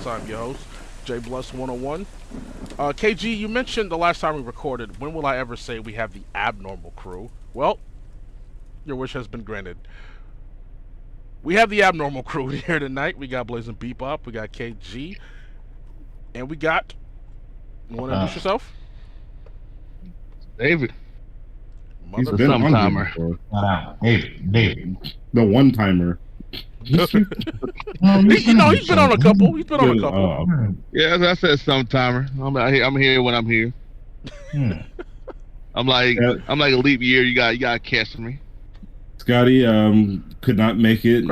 Podcast. I'm your host, J Bless 101. KG, you mentioned the last time we recorded, when will I ever say we have the abnormal crew? Well, your wish has been granted. We have the abnormal crew here tonight. We got Blazing Bebop, we got KG, and we got... You want to introduce yourself? David. He's been on timer. David. The one timer. He's been on a couple. He's been on a couple. Yeah, as I said, some timer. I'm here when I'm here. I'm like a leap year. You got to catch me. Scotty could not make it.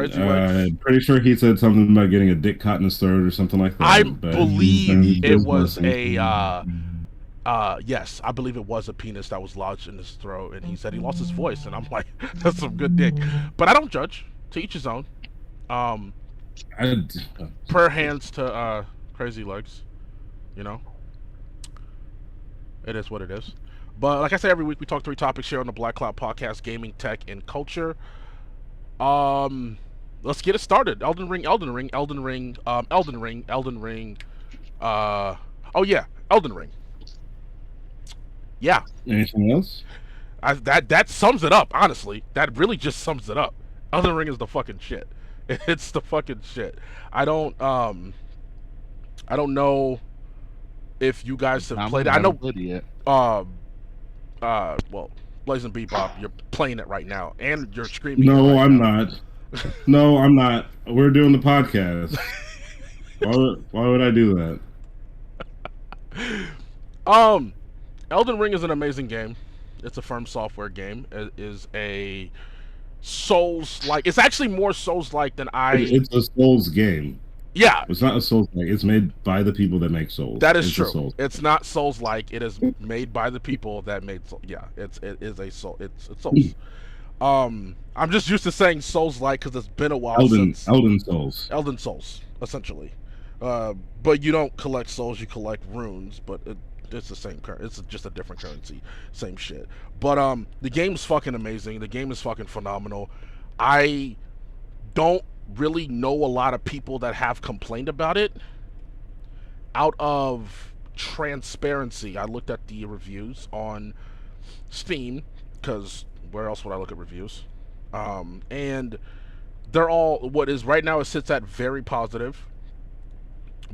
Pretty sure he said something about getting a dick caught in his throat or something like that. I believe it was a yes, I believe it was a penis that was lodged in his throat, and he said he lost his voice, and I'm like, that's some good dick. But I don't judge. To each his own. Per hands to crazy legs, you know. It is what it is. But like I say, every week we talk 3 topics here on the Blac Kloud podcast: gaming, tech, and culture. Let's get it started. Elden Ring. Oh yeah, Elden Ring. Yeah. Anything else? That sums it up. Honestly, that really just sums it up. Elden Ring is the fucking shit. It's the fucking shit. I don't know if you guys have played it. I know. Well, Blazing Bebop, you're playing it right now, and you're screaming. No, I'm not. No, I'm not. We're doing the podcast. Why would I do that? Elden Ring is an amazing game. It's a Firm Software game. It is a Souls-like. It's actually more Souls-like than It's a Souls game. Yeah. It's not a Souls-like. It's made by the people that make Souls. That is true. It's not Souls-like. It is made by the people that made Souls. Yeah, it is a Soul. It's Souls. I'm just used to saying Souls-like because it's been a while since Elden Souls. Elden Souls, essentially. But you don't collect souls. You collect runes. But it's the same currency. It's just a different currency. Same shit. But the game's fucking amazing. The game is fucking phenomenal. I don't really know a lot of people that have complained about it. Out of transparency, I looked at the reviews on Steam, because where else would I look at reviews? And they're all, what is right now, it sits at very positive.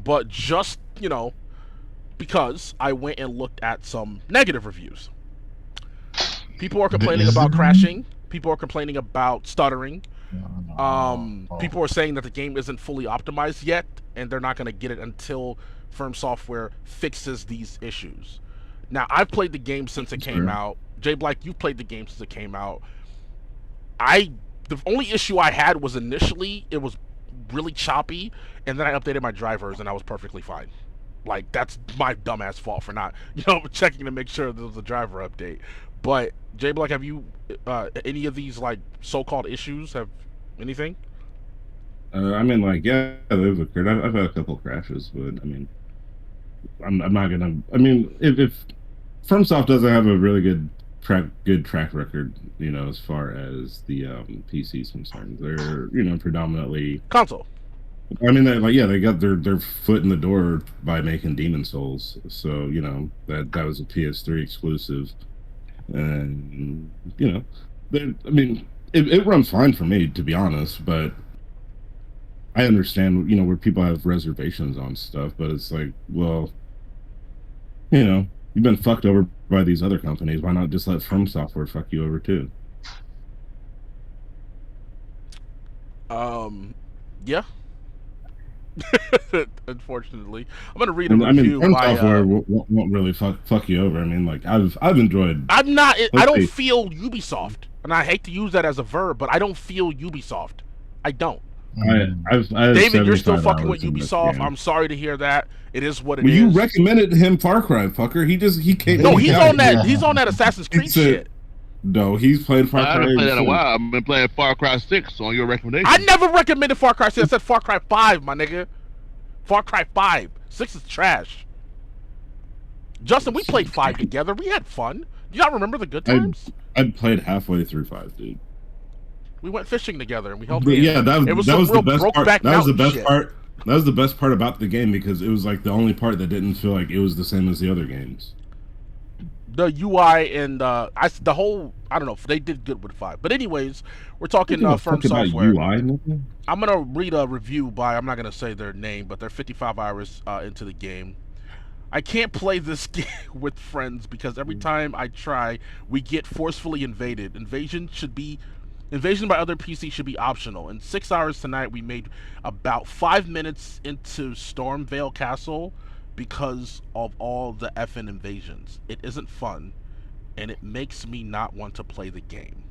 But just, you know, because I went and looked at some negative reviews. People are complaining about crashing. People are complaining about stuttering. People are saying that the game isn't fully optimized yet, and they're not going to get it until Firm Software fixes these issues. Now, I've played the game since it came out. Jay Black, you've played the game since it came out. The only issue I had was initially it was really choppy, and then I updated my drivers, and I was perfectly fine. Like, that's my dumbass fault for not, checking to make sure there was a driver update. But Jay Black, have you any of these like so-called issues? Have anything? I mean, like, yeah, they've occurred. I've had a couple crashes, but I mean, I'm not gonna. I mean, if FromSoft doesn't have a really good track record, as far as the PC is concerned, they're predominantly console. I mean, they got their foot in the door by making Demon Souls, so that was a PS3 exclusive, and I mean, it runs fine for me, to be honest, but I understand where people have reservations on stuff, but it's like, well, you've been fucked over by these other companies. Why not just let From Software fuck you over too? Yeah. Unfortunately, I'm gonna read a review. From Software won't really fuck you over. I mean, like, I've enjoyed. I don't feel Ubisoft, and I hate to use that as a verb, but I don't feel Ubisoft. I don't. David, you're still fucking with Ubisoft. I'm sorry to hear that. It is what it is. You recommended him Far Cry, fucker. He can't. No, he's on that. He's on that Assassin's Creed shit. No, he's played Far Cry. I haven't played that in a while. I've been playing Far Cry 6 on your recommendation. I never recommended Far Cry 6. I said Far Cry 5, my nigga. Far Cry 5. 6 is trash. Justin, we played 5 together. We had fun. Do y'all remember the good times? I played halfway through 5, dude. We went fishing together and we held hands. Yeah, that was the best part. That was the best part. That was the best part about the game because it was like the only part that didn't feel like it was the same as the other games. The UI and the whole, I don't know, they did good with 5. But anyways, we're talking Give a Firm fuck about Software. UI, nigga. I'm gonna read a review by, I'm not gonna say their name, but they're 55 hours into the game. I can't play this game with friends because every time I try, we get forcefully invaded. Invasion by other PC should be optional. In 6 hours tonight, we made about 5 minutes into Stormvale Castle because of all the effing invasions. It isn't fun, and it makes me not want to play the game.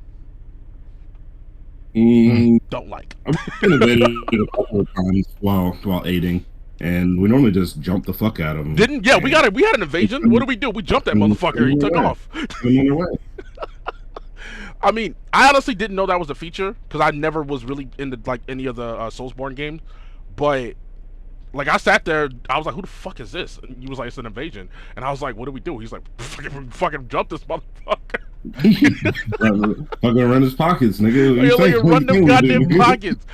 Don't like. I've been invaded a couple of times while aiding, and we normally just jump the fuck out of them. We had an invasion. What did we do? We jumped that motherfucker. He took off. I mean, I honestly didn't know that was a feature because I never was really into like any of the Soulsborne games. But like I sat there, I was like, "Who the fuck is this?" And he was like, "It's an invasion." And I was like, "What do we do?" He's like, "Fucking jump this motherfucker." Fucking run his pockets, nigga. Run them goddamn pockets.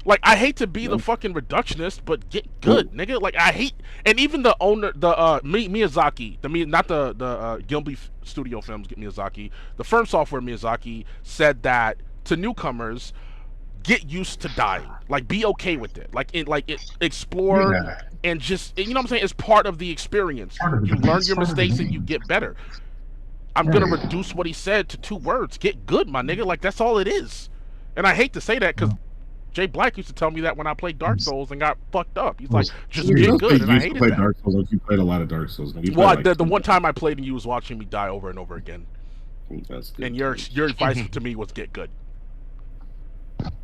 Like, I hate to be the fucking reductionist, but get good, nigga. Like, I hate, and even the owner, Miyazaki, not the Gilby Studio Films Miyazaki, the Firm Software Miyazaki said that to newcomers, get used to dying. Like, be okay with it. Explore and just, you know what I'm saying? It's part of the experience. You learn your mistakes and you get better. I'm gonna reduce what he said to 2 words. Get good, my nigga. Like, that's all it is. And I hate to say that because Jay Black used to tell me that when I played Dark Souls and got fucked up. He's like, just get good, and I hated that. Dark Souls, like you played a lot of Dark Souls. Well, the one time I played and you was watching me die over and over again. That's good. And your advice to me was get good.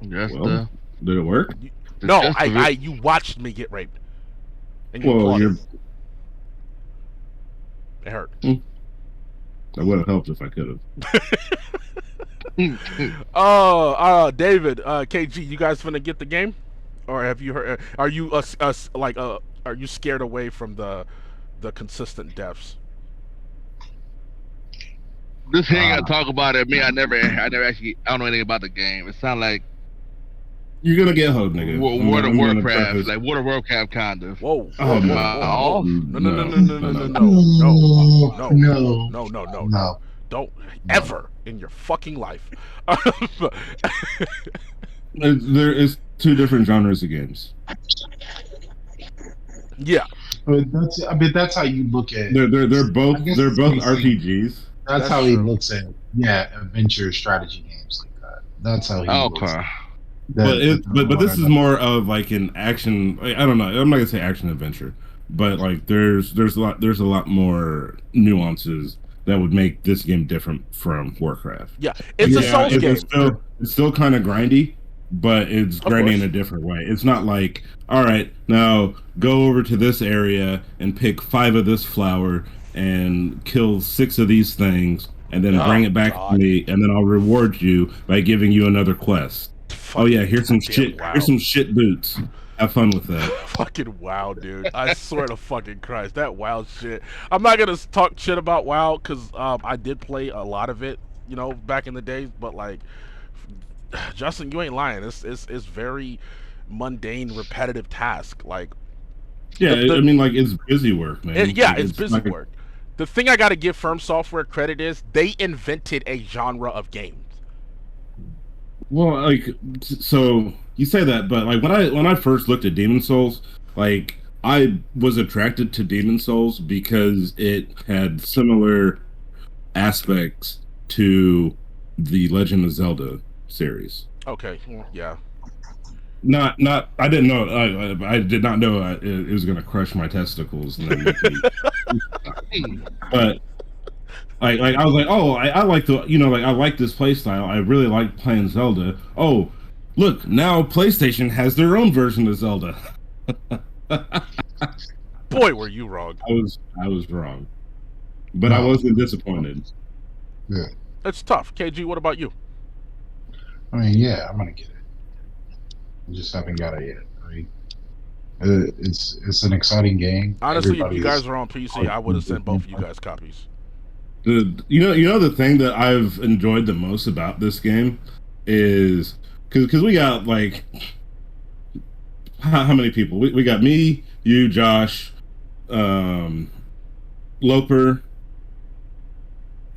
Did it work? No, you watched me get raped. And you it hurt. That would have helped if I could have. David, KG, you guys finna get the game, or have you heard? Are you are you scared away from the consistent deaths? This thing I talk about it. Me, I never actually. I don't know anything about the game. It sounds like you're gonna get hoed, nigga. World of Warcraft, like World of Warcraft, kind of. Whoa! Oh no! No! Don't ever in your fucking life. There is 2 different genres of games. Yeah, that's how you look at. They're both RPGs. That's how he looks at adventure strategy games like that. That's how he looks at it. But this is more of like an action. I don't know. I'm not gonna say action adventure, but like there's a lot more nuances that would make this game different from Warcraft. Yeah, it's a Souls game. It's still kind of grindy, but it's grindy in a different way. It's not like, all right, now go over to this area and pick 5 of this flower and kill 6 of these things, and then bring it back to me, and then I'll reward you by giving you another quest. Here's some shit. Wow. Here's some shit boots. Have fun with that. Fucking WoW, dude. I swear to fucking Christ, that WoW shit. I'm not gonna talk shit about WoW because I did play a lot of it, back in the days. But like, Justin, you ain't lying. It's very mundane, repetitive task. Like, I mean, like it's busy work, man. It's busy work. The thing I gotta give Firm Software credit is they invented a genre of games. Well, like, so you say that, but like when I first looked at Demon Souls, like I was attracted to Demon Souls because it had similar aspects to the Legend of Zelda series. Okay, yeah. Not. I didn't know. I did not know it was gonna crush my testicles. And then but. Like I was like, I like I like this play style. I really like playing Zelda. Oh, look, now PlayStation has their own version of Zelda. Boy, were you wrong. I was wrong, but I wasn't disappointed. Yeah, it's tough. KG, what about you? I mean, yeah, I'm gonna get it. I just haven't got it yet. I mean, it's an exciting game. Honestly, if you guys were on PC, I would have sent both of you guys copies. You know the thing that I've enjoyed the most about this game is because we got like how many people? We got me, you, Josh, Loper,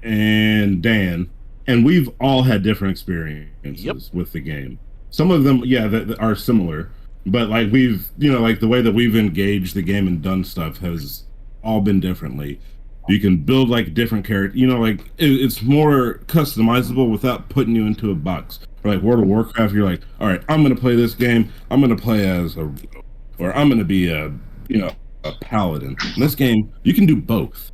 and Dan, and we've all had different experiences with the game. Some of them, yeah, that are similar, but like we've, like the way that we've engaged the game and done stuff has all been differently. You can build like different characters, like it's more customizable without putting you into a box. Or like World of Warcraft, you're like, all right, I'm going to play this game. I'm going to play as or I'm going to be a paladin. In this game, you can do both.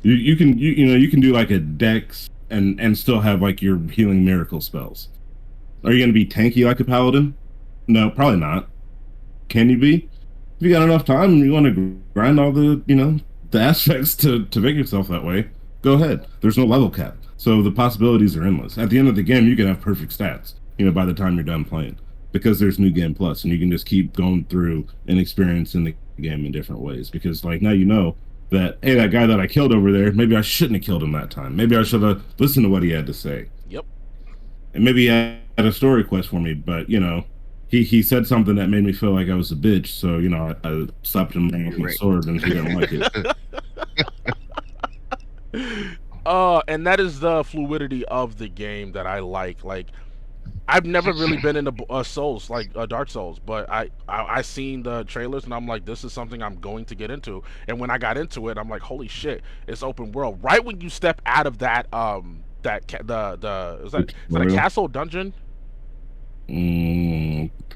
You can do like a dex and still have like your healing miracle spells. Are you going to be tanky like a paladin? No, probably not. Can you be? If you got enough time and you want to grind all the the aspects to make yourself that way, go ahead. There's no level cap, so the possibilities are endless. At the end of the game, you can have perfect stats. By the time you're done playing, because there's New Game Plus, and you can just keep going through and experiencing the game in different ways. Because like now that, hey, that guy that I killed over there, maybe I shouldn't have killed him that time. Maybe I should have listened to what he had to say. Yep. And maybe he had a story quest for me, but he said something that made me feel like I was a bitch. So I slapped him with my sword, and he didn't like it. And that is the fluidity of the game that I like. Like, I've never really been into Souls, like Dark Souls, but I seen the trailers and I'm like, this is something I'm going to get into. And when I got into it, I'm like, holy shit, it's open world. Right when you step out of that is that a castle dungeon?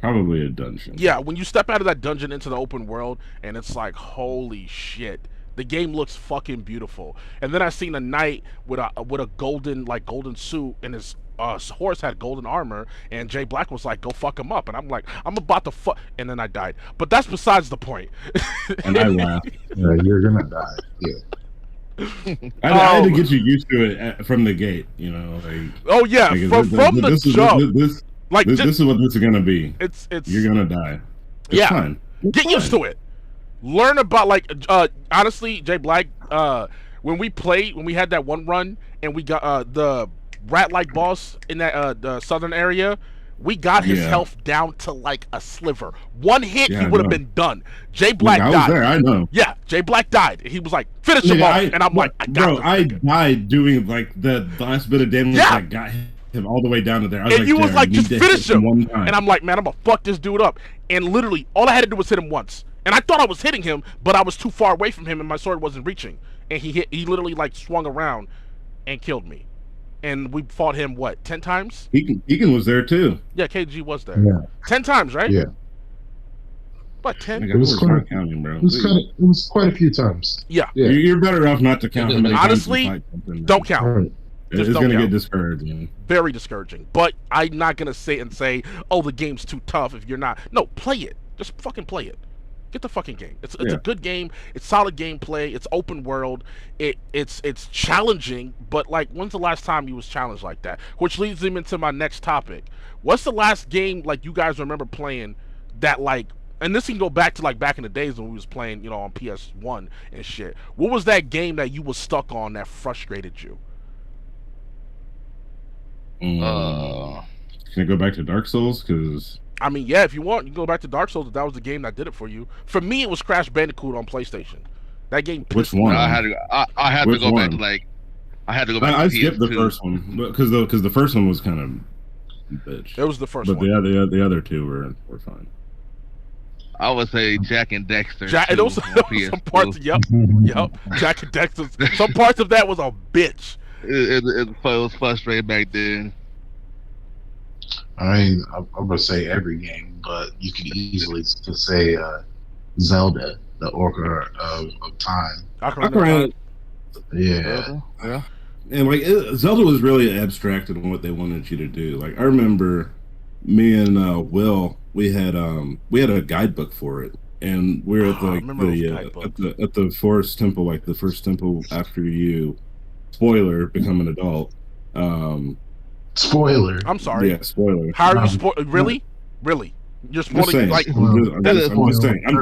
Probably a dungeon. Yeah, when you step out of that dungeon into the open world, and it's like, holy shit. The game looks fucking beautiful. And then I seen a knight with a golden suit, and his horse had golden armor, and Jay Black was like, go fuck him up. And I'm like, I'm about to fuck, and then I died. But that's besides the point. And I laughed. Yeah, you're gonna die. Yeah. I had to get you used to it from the gate, like, oh yeah, from the jump. This is what this is gonna be. It's you're gonna die. It's yeah, fine. Get used to it. Learn about honestly, Jay Black. When we had that one run and we got the rat-like boss in that the southern area, we got his health down to like a sliver. One hit, he would have been done. Jay Black died. I was there, I know. Yeah, Jay Black died. He was like, finish him off, and I'm like, I got I died doing like the last bit of damage that got him all the way down to there. I was and you was like, just finish him. One time. And I'm like, man, I'm gonna fuck this dude up. And literally, all I had to do was hit him once. And I thought I was hitting him, but I was too far away from him, and my sword wasn't reaching. And he literally like swung around and killed me. And we fought him 10 times? Egan was there too. Yeah, KG was there. Yeah. 10 times, right? Yeah. What, 10? It was quite counting, bro. It was quite a few times. Yeah. You're better off not to count. Honestly, don't count. Right. It's going to get discouraging. Very discouraging. But I'm not going to sit and say, oh, the game's too tough if you're not. No, play it. Just fucking play it. Get the fucking game. It's a good game. It's solid gameplay. It's open world. It's challenging, but like, when's the last time you was challenged like that? Which leads me into my next topic. What's the last game like you guys remember playing that like, and this can go back to like back in the days when we was playing, on PS1 and shit. What was that game that you was stuck on that frustrated you? Can I go back to Dark Souls? Because I mean, yeah, if you want, you can go back to Dark Souls if that was the game that did it for you. For me, it was Crash Bandicoot on PlayStation. That game. Which one? I had to go back to like. I had to go back. I skipped the first one because the first one was kind of bitch. It was the first but one. But the other two were fine. I would say Jack and Dexter. And those some parts. Yep. Jack and Dexter. Some parts of that was a bitch. It was frustrating back then. I mean, I'm gonna say every game, but you could easily just say Zelda, the Orca of Time. Yeah. And like Zelda was really abstracted on what they wanted you to do. Like I remember, me and Will, we had a guidebook for it, and we were at at the forest temple, like the first temple after you, spoiler, become an adult. Spoiler. I'm sorry. Yeah, spoiler. How are you really? You're spoiling like. I'm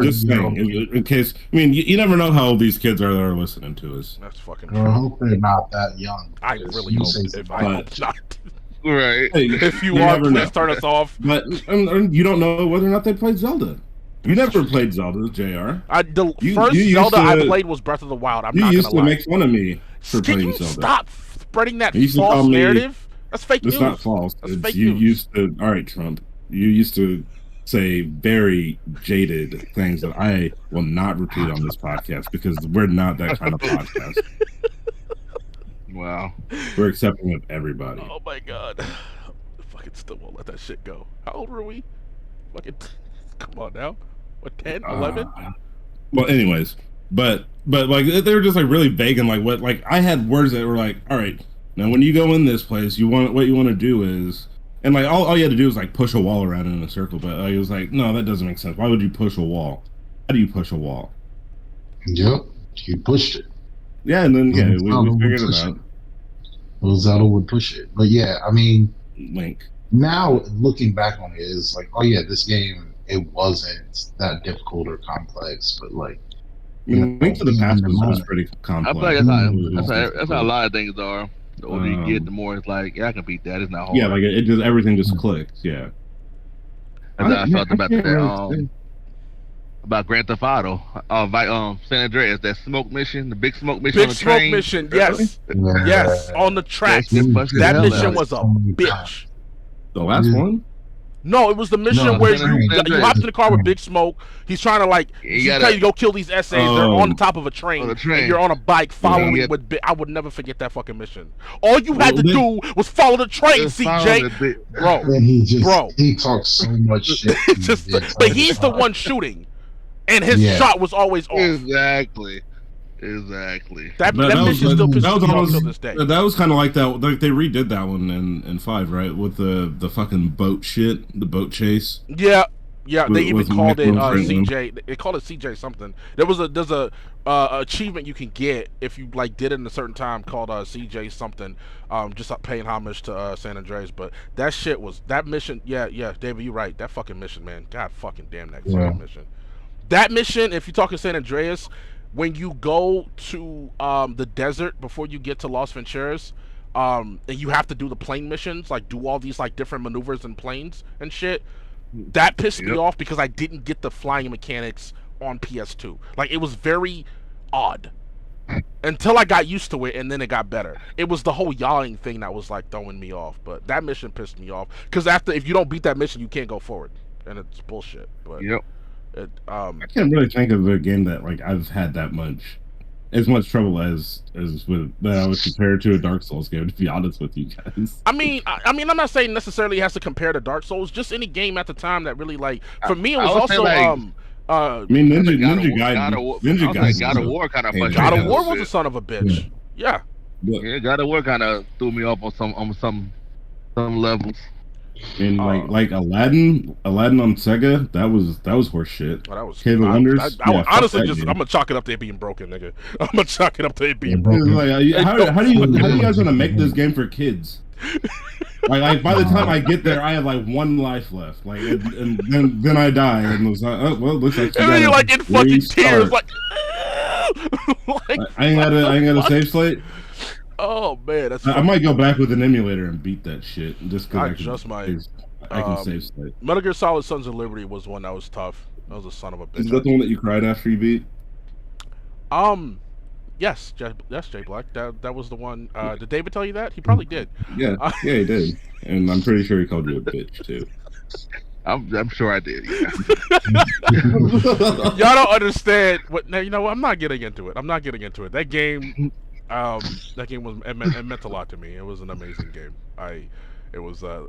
just saying. In case, I mean, you never know how old these kids are that are listening to us. That's fucking. I hope they're not that young. I really hope. I hope not. Right. Hey, If you you are, never please know. turn us off. But you don't know whether or not they played Zelda. You never played Zelda, Jr. The You first used Zelda I to- played was Breath of the Wild. I'm You not used gonna to lie. make fun of me for Can playing you Zelda. stop spreading that You used to false call me- narrative? That's fake It's news. not false. That's It's fake you news. used to. All right, Trump. You used to say very jaded things that I will not repeat on this podcast because we're not that kind of podcast. Wow. We're accepting of everybody. Oh my god. Fucking still won't let that shit go. How old were we? Fucking come on now. What, 10, 11? Well, anyways, but like they were just like really vague and like what like I had words that were like, all right, now when you go in this place, what you want to do is, and like all you had to do was like push a wall around in a circle. But like, it was like, no, that doesn't make sense. Why would you push a wall? How do you push a wall? Yep, you pushed it. Yeah, and then we Zelda would figured it push out. Well, Zelda would push it, but yeah, I mean, Link. now looking back on it, is like, oh yeah, this game, it wasn't that difficult or complex, but like, Link to the Past was pretty I complex. feel like that's how difficult. a lot of things are. The older you get, the more it's like, yeah, I can beat that. It's not hard. Yeah, like it just everything just clicks. Yeah. That's how I felt about can't that. really say. About Grand Theft Auto, San Andreas, that smoke mission, the big smoke mission Big on the smoke train. mission, yes. Yeah. Yes, on the tracks. That shit busted That the hell mission out. was a bitch. The last one? No, it was the mission No, where San you Andreas. hopped in the car with Big Smoke. He's trying to like You tell gotta- you to go kill these essays. They're on the top of a train, On the train. and you're on a bike following Yeah. with. I would never forget that fucking mission. All you had to Well, do was follow the train, Just follow CJ. the bit. Bro, And Bro. he talks so much shit. it's just, but he's the one shooting, and his shot was always off. Exactly. That That was- mission still pisses that was me off almost- till this day. That was kind of like that. Like they redid that one in 5, right? With the fucking boat shit, the boat chase. Yeah. They even with called it Michael Franklin. CJ. They called it CJ something. There's a achievement you can get if you like did it in a certain time called CJ something. Just paying homage to San Andreas. But that shit was that mission. Yeah, David, you're right. That fucking mission, man. God fucking damn that fucking mission. That mission, if you're talking San Andreas, when you go to the desert before you get to Los Venturas, and you have to do the plane missions, like do all these like different maneuvers in planes and shit. That pissed me off because I didn't get the flying mechanics on PS2. Like it was very odd until I got used to it, and then it got better. It was the whole yawing thing that was like throwing me off. But that mission pissed me off because if you don't beat that mission, you can't go forward, and it's bullshit. But I can't really think of a game that like I've had as much trouble as with that I would compare to a Dark Souls game. To be honest with you guys, I mean, I'm not saying necessarily it has to compare to Dark Souls. Just any game at the time that really like for me it was also I mean, Ninja Gaiden. God of War kind of frustrated. God of me a War little was a bit. son of a bitch. Yeah. Yeah, God of War kind of threw me off on some levels. I mean, like Aladdin on Sega, that was horse shit. That was Cave of Wonders. I would fuck honestly that just game. I'm gonna chalk it up to it being broken, nigga. I'm gonna chalk it up to it being It's broken. like, how do you guys want to make this game for kids? Like by the time I get there, I have like 1 life left. Like and then I die, and it was like, oh well, looks like. And then you're like in fucking tears, restart. like I ain't got a save slate. Oh man, that's. I might go back with an emulator and beat that shit just because I just might. I can save slate. Metal Gear Solid Sons of Liberty was one that was tough. That was a son of a bitch. Is that the one that you cried after you beat? Yes, Jay Black. That was the one. Did David tell you that? He probably did. Yeah, he did, and I'm pretty sure he called you a bitch too. I'm sure I did. Yeah. Y'all don't understand what. Now you know what? I'm not getting into it. That game, it meant a lot to me. It was an amazing game. It was a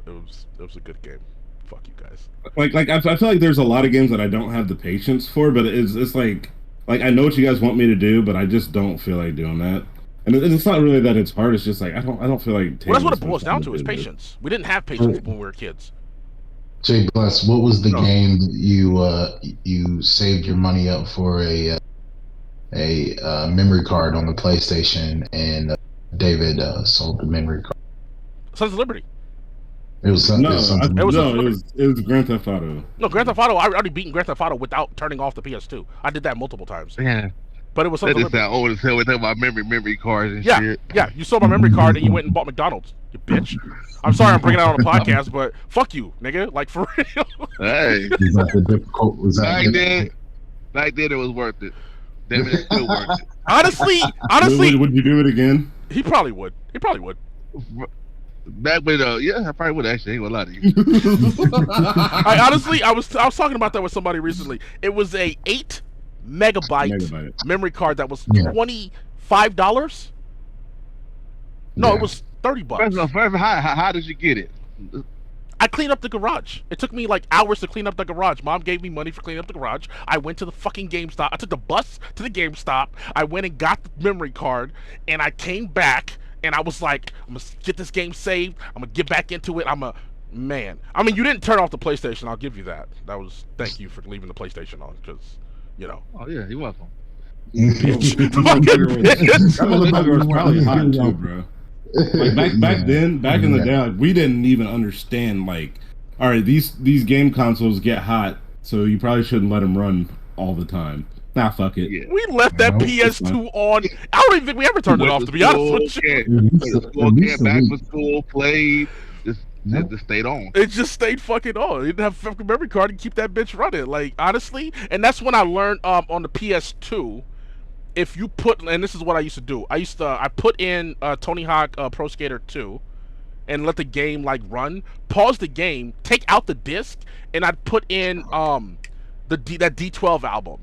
good game. Fuck you guys. Like I feel like there's a lot of games that I don't have the patience for, but it's like I know what you guys want me to do, but I just don't feel like doing that. And it's not really that it's hard. It's just like I don't feel like. Well, that's what it boils down to is patience. We didn't have patience when we were kids. Jay Bless, what was the game that you saved your money up for a memory card on the PlayStation, and David sold the memory card? Sons of Liberty. It was it was Grand Theft Auto. No, Grand Theft Auto. I already beaten Grand Theft Auto without turning off the PS2. I did that multiple times. Yeah. But it was Sons That of just Liberty. sound old as hell with about memory cards and Yeah, shit. yeah. You sold my memory card and you went and bought McDonald's. You bitch. I'm sorry I'm bringing it out on the podcast, but fuck you, nigga. Like, for real. Hey, Was that the difficult? Was that back then it was worth it. Damn it, it's still worth it. Honestly, would you do it again? he probably would. Back when, yeah, I probably would actually. I ain't gonna lie to you. I was talking about that with somebody recently. It was a 8 megabyte memory card that was $25. No, it was $30. First, how did you get it? I cleaned up the garage. It took me like hours to clean up the garage. Mom gave me money for cleaning up the garage. I went to the fucking GameStop. I took the bus to the GameStop. I went and got the memory card, and I came back, and I was like, I'm gonna get this game saved. I'm gonna get back into it. Man. I mean, you didn't turn off the PlayStation. I'll give you that. Thank you for leaving the PlayStation on, because, you know. Oh yeah, you're welcome. Bitch. That motherfucker was probably hot too, bro. Like back in the day, like, we didn't even understand, like, all right, these game consoles get hot, so you probably shouldn't let them run all the time. Nah, fuck it. Yeah. We left that PS2 on. I don't even think we ever turned it off, to be honest with you. Came back from school, played, just stayed on. It just stayed fucking on. You didn't have a fucking memory card and keep that bitch running. Like, honestly, and that's when I learned on the PS2. If you put, and this is what I used to do. I put in Tony Hawk Pro Skater 2, and let the game like run. Pause the game, take out the disc, and I'd put in that D12 album,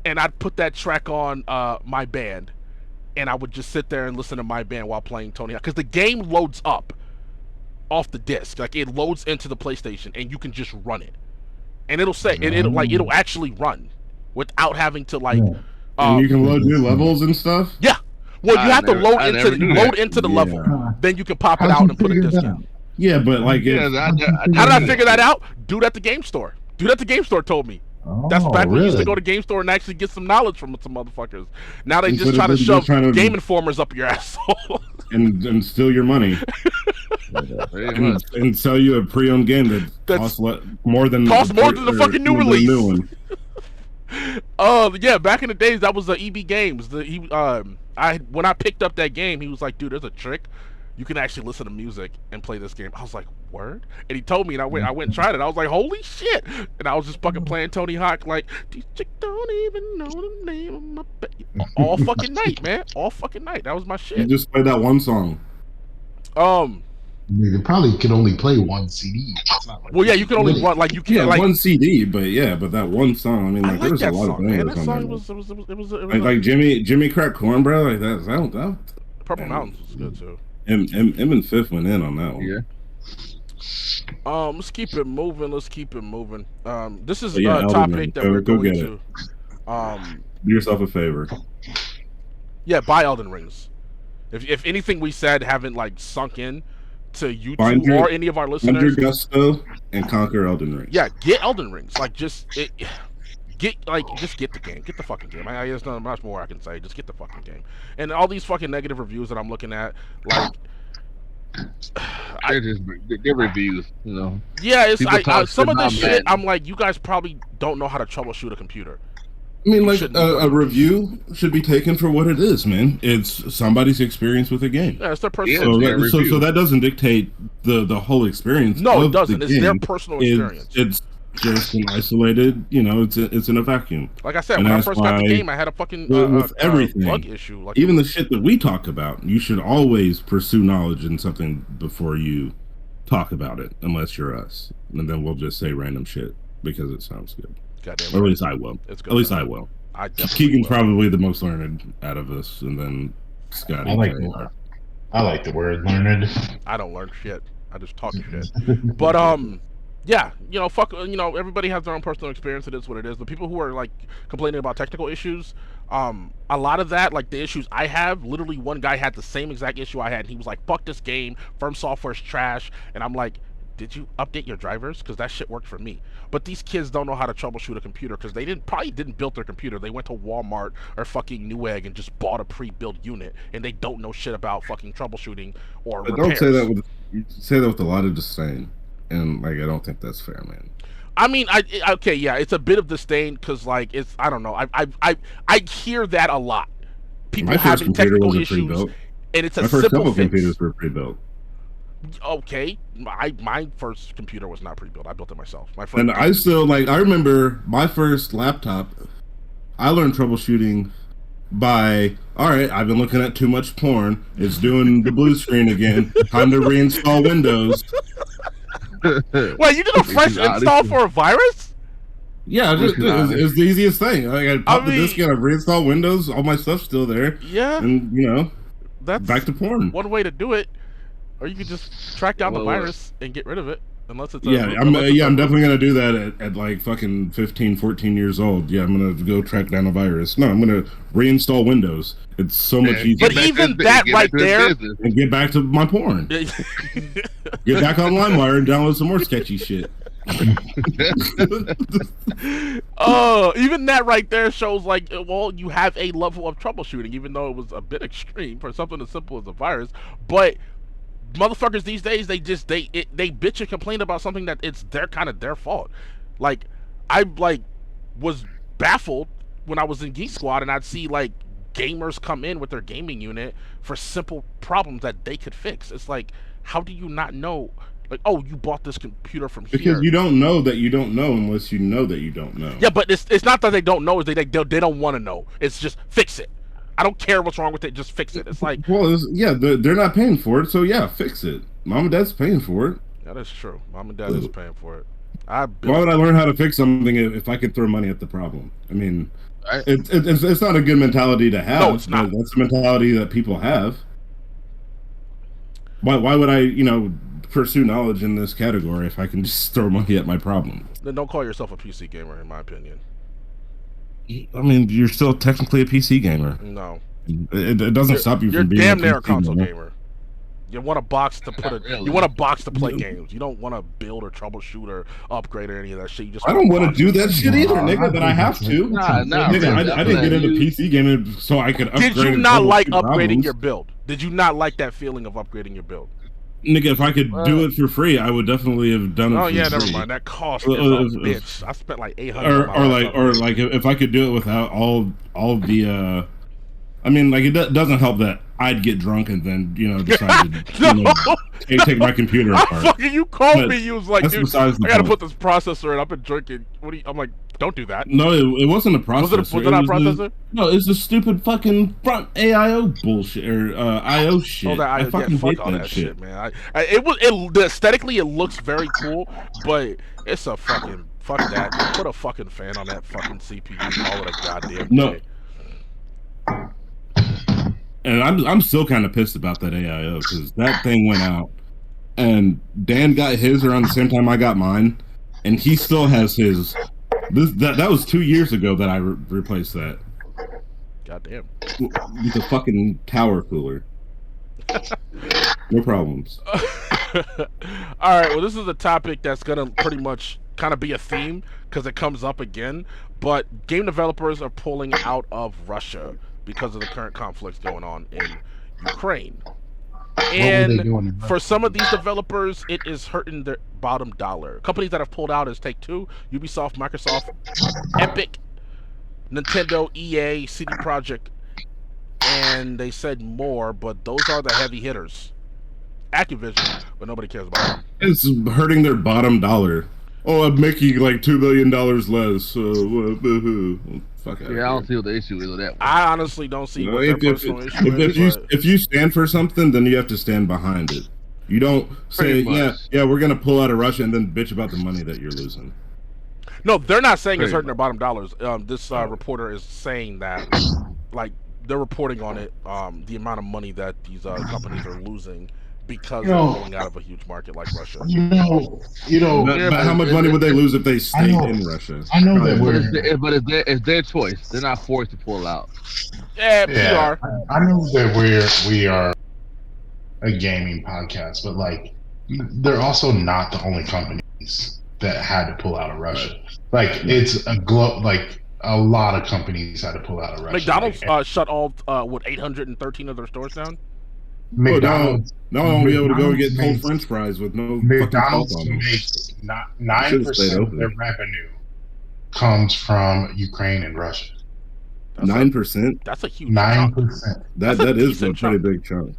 and I'd put that track on My Band, and I would just sit there and listen to My Band while playing Tony Hawk, because the game loads up off the disc, like it loads into the PlayStation, and you can just run it, and it'll say it'll actually run without having to like. And you can load new levels and stuff? Yeah. Well, you have to load into the level. Then you can pop it out and put a disc in. Yeah, but like... how did I figure that out? Dude at the game store. Told me. That's back when we used to go to game store and actually get some knowledge from some motherfuckers. Now they just try to shove Game Informers up your asshole. and steal your money. and sell you a pre-owned game that costs more than the fucking new release. New one. Yeah, back in the days that was the EB Games. When I picked up that game, he was like, "Dude, there's a trick. You can actually listen to music and play this game." I was like, "Word?" And he told me, and I went and tried it. I was like, "Holy shit!" And I was just fucking playing Tony Hawk like, "These chicks don't even know the name of my all fucking night, man. All fucking night. That was my shit. You just played that one song. You probably could only play one CD. Well, yeah, you can only run you can't like one CD, but that one song. I mean, like, there was a lot of things. That song was like Jimmy Crack Corn, bro. Like that Purple Mountains was good too. Him and Fifth went in on that one. Yeah. Let's keep it moving. This is a topic that we're going to. Do yourself a favor. Yeah, buy Elden Rings. If anything we said haven't like sunk in to YouTube or any of our listeners, Under Gusto and conquer Elden Rings. Yeah, get Elden Rings. Like just get the game. Get the fucking game. There's not much more I can say. Just get the fucking game. And all these fucking negative reviews that I'm looking at, like. They're reviews, you know. Yeah, it's some of this shit. I'm like, you guys probably don't know how to troubleshoot a computer. I mean, like, a review should be taken for what it is, man. It's somebody's experience with a game. Yeah, it's their personal experience. So that doesn't dictate the whole experience. No, it doesn't. It's their personal experience. It's just an isolated, it's in a vacuum. Like I said, when I first got the game, I had a fucking with everything, bug issue. Like even the shit that we talk about, you should always pursue knowledge in something before you talk about it, unless you're us. And then we'll just say random shit because it sounds good. Goddamn, or at least I will. At least I will. Keegan's probably the most learned out of us, and then Scotty. I like the word learned. I don't learn shit. I just talk shit. But yeah, fuck. Everybody has their own personal experience. It is what it is. The people who are like complaining about technical issues, a lot of that, like the issues I have, literally one guy had the same exact issue I had, and he was like, "Fuck this game. Firm software's trash." And I'm like, did you update your drivers? Because that shit worked for me. But these kids don't know how to troubleshoot a computer because they probably didn't build their computer. They went to Walmart or fucking Newegg and just bought a pre-built unit, and they don't know shit about fucking troubleshooting or repairs. Don't say that with a lot of disdain, and like I don't think that's fair, man. I mean, it's a bit of disdain because like I don't know. I hear that a lot. People having technical issues. and it's a My first simple couple fix. computers were pre-built. Okay, my first computer was not pre-built. I built it myself. My first. And I still I remember my first laptop. I learned troubleshooting by, all right, I've been looking at too much porn. It's doing the blue screen again. Time to reinstall Windows. Wait, you did a fresh install for a virus? Yeah, it's the easiest thing. I pop the disk in, I reinstall Windows. All my stuff's still there. Yeah, and that's back to porn. One way to do it. Or you could just track down the virus and get rid of it. Unless it's I'm definitely gonna do that at like fucking 15, 14 years old. Yeah, I'm gonna go track down a virus. No, I'm gonna reinstall Windows. It's so much easier. But even that right there, and get back to my porn. Get back on LimeWire and download some more sketchy shit. Even that right there shows like, well, you have a level of troubleshooting, even though it was a bit extreme for something as simple as a virus. But motherfuckers these days, they bitch and complain about something that it's their fault. Like, I was baffled when I was in Geek Squad and I'd see like gamers come in with their gaming unit for simple problems that they could fix. It's like, how do you not know? Like, oh, you bought this computer from here. Because you don't know that you don't know unless you know that you don't know. Yeah, but it's not that they don't know. They don't want to know. It's just fix it. I don't care what's wrong with it. Just fix it. It's like, well, they're not paying for it, so yeah, fix it. Mom and Dad's paying for it. That is true. Mom and Dad is paying for it. Why would I learn how to fix something if I could throw money at the problem? I mean, it's not a good mentality to have. No, it's not. That's the mentality that people have. Why would I, pursue knowledge in this category if I can just throw money at my problem? Then don't call yourself a PC gamer, in my opinion. I mean, you're still technically a PC gamer. No, it doesn't stop you from being. You're damn a near a PC console gamer. You want a box to You want a box to play games. You don't want to build or troubleshoot or upgrade or any of that shit. You just. I don't want to do that shit either, nigga. But I have to. Nigga, I didn't get into PC gaming so I could upgrade. Did you not like upgrading your build? Did you not like that feeling of upgrading your build? Nigga, if I could do it for free, I would definitely have done it. Oh for yeah, free. never mind. That cost is a bitch. I spent like $800. Or like if I could do it without all the. I mean, like it doesn't help that I'd get drunk and then decide to take my computer apart. You called me. You was like, dude, I gotta put this processor in. I've been drinking. I'm like, don't do that. No, it wasn't a processor. Was it not a processor? No, it's the stupid fucking front AIO bullshit or IO shit. Oh, I fucking hate all that shit, man. Aesthetically it looks very cool, but it's a fucking fuck that. Put a fucking fan on that fucking CPU. Call it a goddamn no. And I'm still kind of pissed about that AIO because that thing went out, and Dan got his around the same time I got mine, and he still has his. That was 2 years ago that I replaced that. Goddamn. With a fucking tower cooler. No problems. All right. Well, this is a topic that's gonna pretty much kind of be a theme because it comes up again. But game developers are pulling out of Russia because of the current conflicts going on in Ukraine. And for some of these developers, it is hurting their bottom dollar. Companies that have pulled out is Take-Two, Ubisoft, Microsoft, Epic, Nintendo, EA, CD Projekt, and they said more, but those are the heavy hitters. Activision, but nobody cares about them. It's hurting their bottom dollar. Oh, I'm making like $2 billion less. Fuck out. Yeah, I don't see what the issue is with that one. I honestly don't see what their personal issue is. If you stand for something, then you have to stand behind it. You don't say, yeah, we're gonna pull out of Russia and then bitch about the money that you're losing. No, they're not saying it's hurting their bottom dollars. This reporter is saying that, like, they're reporting on it, the amount of money that these companies are losing because they're pulling out of a huge market like Russia. But how much money would they lose if they stayed in Russia? I know that but it's their choice. They're not forced to pull out. Yeah, we are. I know that we are a gaming podcast, but like, they're also not the only companies that had to pull out of Russia. Like, it's a lot of companies had to pull out of Russia. McDonald's shut all 813 of their stores down. McDonald's. No, I won't be able to go and get cold French fries with no McDonald's fucking salt on them. makes 9% of their revenue comes from Ukraine and Russia. 9%. That's a huge 9%. That is a pretty big chunk.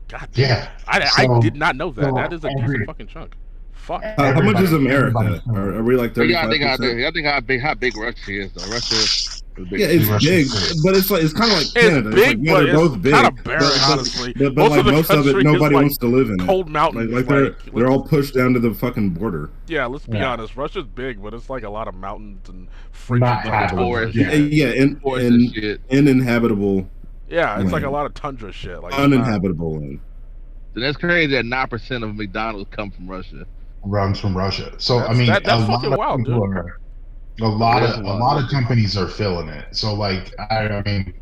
God damn. Yeah. I did not know that. So That is a every- decent fucking chunk. Fuck. How much is everybody- America? Are we like They got 35%? I think how big Russia is though. Russia is big. Yeah, it's Russia big, is. but it's kind of like It's Canada. It's like, big, yeah, but they're both it's big. kind of barren, but, honestly. But Most like of the most of it, country is, nobody like, wants to live in it. cold mountains. Like they're all pushed down to the fucking border. Yeah, let's be Yeah. honest. Russia's big, but it's like a lot of mountains and Not frigid habitable. forest. Yeah. Yeah, Forest and shit. uninhabitable, Yeah, it's like a land. lot of tundra shit. Like it's not- uninhabitable land. So that's crazy that 9% of McDonald's come from Russia. Runs from Russia. So That's- I mean, that's a lot fucking of wild, people dude. are- a lot That's of wild. companies are feeling it. So like, I mean,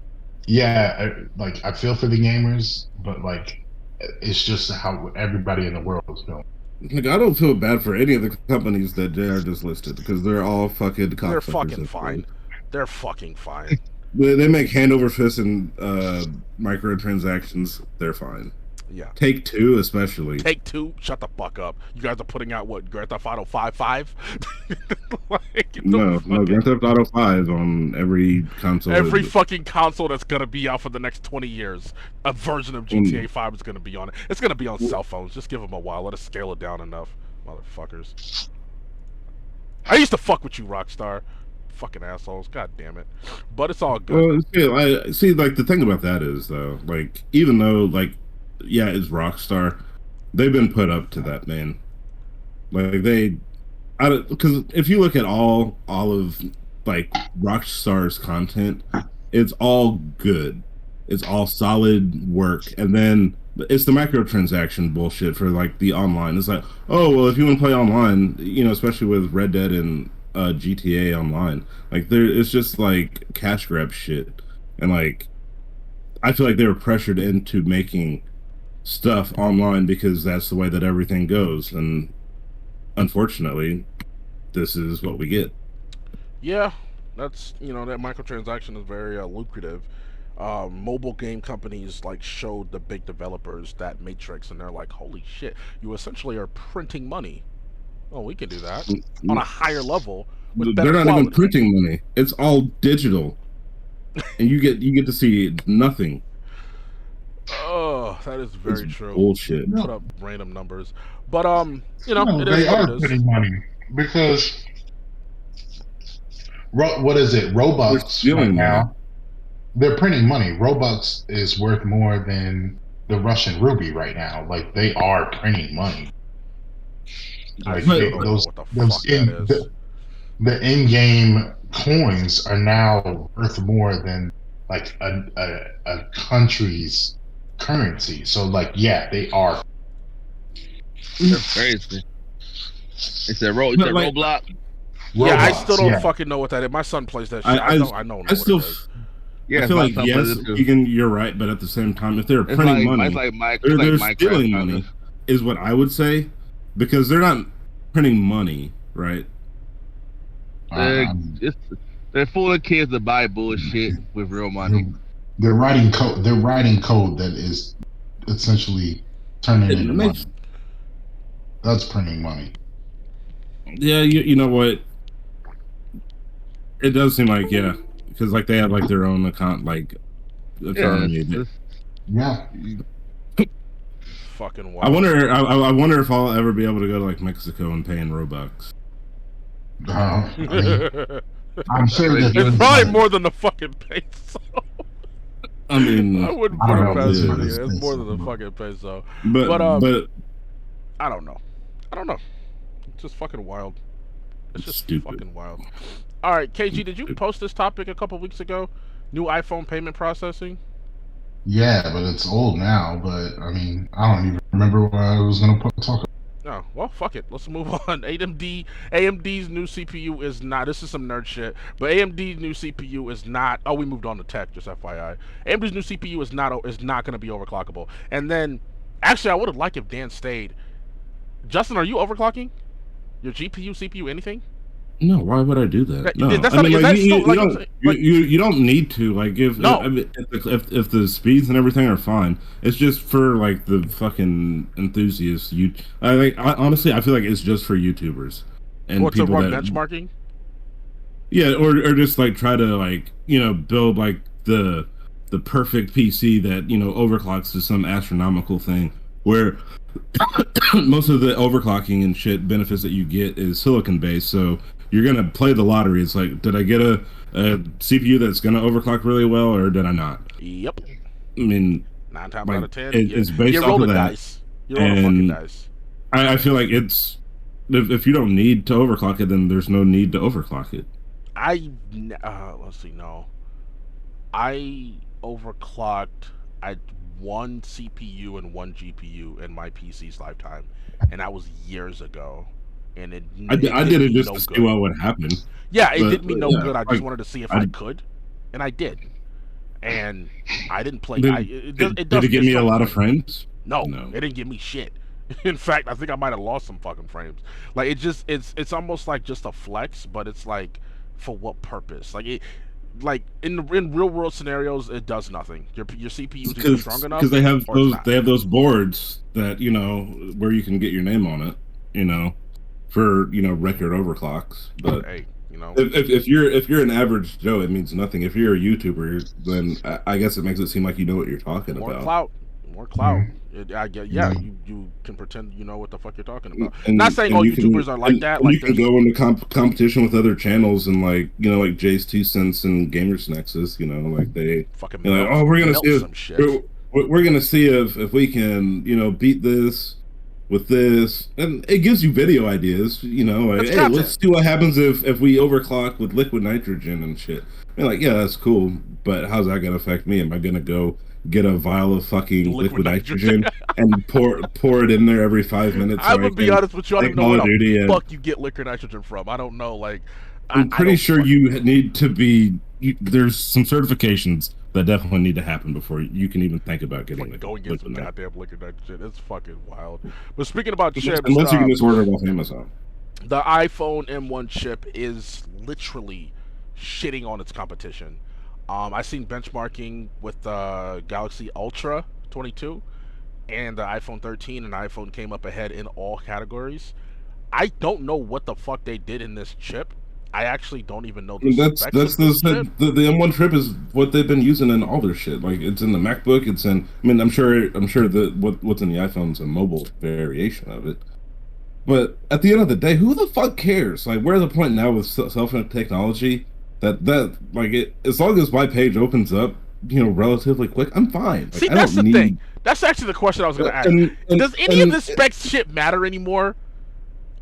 yeah, like I feel for the gamers, but like, it's just how everybody in the world is feeling. Like, I don't feel bad for any of the companies that JR just listed because they're all fucking cocksuckers. They're fucking at fine. first. They're fucking fine. They make hand over fist and microtransactions. They're fine. Yeah. Take Two, especially. Take Two, shut the fuck up. You guys are putting out what, Grand Theft Auto 5? Like, get the No, fuck Grand Theft Auto 5 on every console. Every fucking console that's gonna be out for the next 20 years, a version of GTA 5 is gonna be on it. It's gonna be on cell phones. Just give them a while. Let us scale it down enough, motherfuckers. I used to fuck with you, Rockstar. Fucking assholes. God damn it. But it's all good. Well, see, like the thing about that is though, like even though, like, yeah, it's Rockstar, they've been put up to that, man. Like because if you look at all of like Rockstar's content, it's all good. It's all solid work, and then it's the microtransaction bullshit for like the online. It's like, oh well, if you want to play online, especially with Red Dead and GTA Online, like it's just like cash grab shit, and like I feel like they were pressured into making stuff online because that's the way that everything goes, and unfortunately, this is what we get. Yeah, that's that microtransaction is very lucrative. Mobile game companies like showed the big developers that matrix, and they're like, "Holy shit! You essentially are printing money." Oh, we can do that on a higher level with better They're not quality. even printing money. It's all digital, and you get to see nothing. Oh, that is very It's true. bullshit. Put up random numbers, but No, it is they what are it is. putting money because what is it? They're Robux stealing right now. money. They're printing money. Robux is worth more than the Russian ruby right now. Like they are printing money. Like still they- don't know those what the those fuck that is. the in-game coins are now worth more than like a country's currency. So like, yeah, they are. That's crazy. It's a But, like, Roblox. Yeah, I Roblox, still don't yeah. fucking know what that is. My son plays that shit. I I know I still what it is. Yeah, I feel my like son yes, plays it too. you're right, but at the same time, if they're It's printing like, money, it's like Mike, they're it's like Minecraft stealing kind money, of. is what I would say, because they're not printing money, right? They're fooling kids to buy bullshit with real money. They're writing code. They're writing code that is essentially turning It into makes- money. That's printing money. Yeah, you know what? It does seem like, yeah, because like they have like their own account, like Yeah, economy. Yeah. Fucking wild. I wonder if I'll ever be able to go to like Mexico and pay in Robux. I mean, I'm sure that It's probably more than the fucking peso. I mean, I wouldn't I put don't it know past if it. it's It's more than the peso. fucking peso. but but, I don't know. It's just fucking wild. It's just Stupid. fucking wild. All right, KG, did you post this topic a couple weeks ago? New iPhone payment processing? yeah, but it's old now. But I mean, I don't even remember what I was gonna talk about. No, well, fuck it. Let's move on. AMD's new CPU is not. This is some nerd shit. But AMD's new CPU is not. Oh, we moved on to tech. Just FYI. AMD's new CPU is not going to be overclockable. And then, actually, I would have liked if Dan stayed. Justin, are you overclocking your GPU, CPU, anything? no, why would I do that? That- No, that's I not- mean, is like, that you, still, you like, don't, like- you don't need to like if No. I mean, if the speeds and everything are fine. It's just for like the fucking enthusiasts. Honestly, I feel like it's just for YouTubers and Or to people run that benchmarking? yeah, or just like try to like build like the the perfect PC that overclocks to some astronomical thing where most of the overclocking and shit benefits that you get is silicon based. So you're gonna play the lottery. It's like, did I get a CPU that's gonna overclock really well, or did I not? Yep. I mean, 9 times like out of 10, it's based you off roll of the that. dice. You roll the fucking And dice. I feel like it's if you don't need to overclock it, then there's no need to overclock it. Let's see. No, I overclocked. I one CPU and one GPU in my PC's lifetime, and that was years ago. And I did it me just no to see good. what would happen. Yeah, it But did me no yeah, good. I just like, wanted to see if I I could, and I did. And I didn't play. did Does it give miss me a some lot of frames. frames? No, No. it didn't give me shit. In fact, I think I might have lost some fucking frames. Like it's almost like just a flex, but it's like for what purpose? Like in real world scenarios, it does nothing. Your CPU is either strong enough Because they have or it's those not. boards that where you can get your name on it, for record overclocks. But Hey, if you're an average Joe, it means nothing. If you're a YouTuber, then I guess it makes it seem like you know what you're talking more about. clout, more clout. Mhm. I get yeah. Mhm. You can pretend you know what the fuck you're talking about. And Not saying and all you can YouTubers are like that. and Like you can there's go into competition with other channels and like Jay's 2 cents and Gamers Nexus, like they fucking like, oh, we're gonna melt see if some shit. we're gonna see if we can beat this with this, and it gives you video ideas, like, It's hey, content. let's see what happens if we overclock with liquid nitrogen and shit. And like, yeah, that's cool, but how's that gonna affect me? Am I gonna go get a vial of fucking liquid nitrogen and pour it in there every 5 minutes? I'm gonna be honest with you. I don't play know Call where of the Duty and fuck you get liquid nitrogen from. I don't know. Like, I'm I pretty don't sure fucking you know. need to be. There's some certifications that definitely need to happen before you can even think about getting Like, go and get some liquid goddamn liquid nitrogen. It's fucking wild. But speaking about chips, unless you can just order it off Amazon. the iPhone M1 chip is literally shitting on its competition. I seen benchmarking with the Galaxy Ultra 22 and the iPhone 13, and the iPhone came up ahead in all categories. I don't know what the fuck they did in this chip. I actually don't even know the That's specs of this chip. the M1 chip is what they've been using in all their shit. Like, it's in the MacBook. It's in. I mean, I'm sure that what's in the iPhone's a mobile variation of it. But at the end of the day, who the fuck cares? Like, we're at the point now with cell phone technology that like it. As long as my page opens up, relatively quick, I'm fine. Like, See, I that's don't the need. thing. That's actually the question I was gonna ask. Does any of this specs shit matter anymore?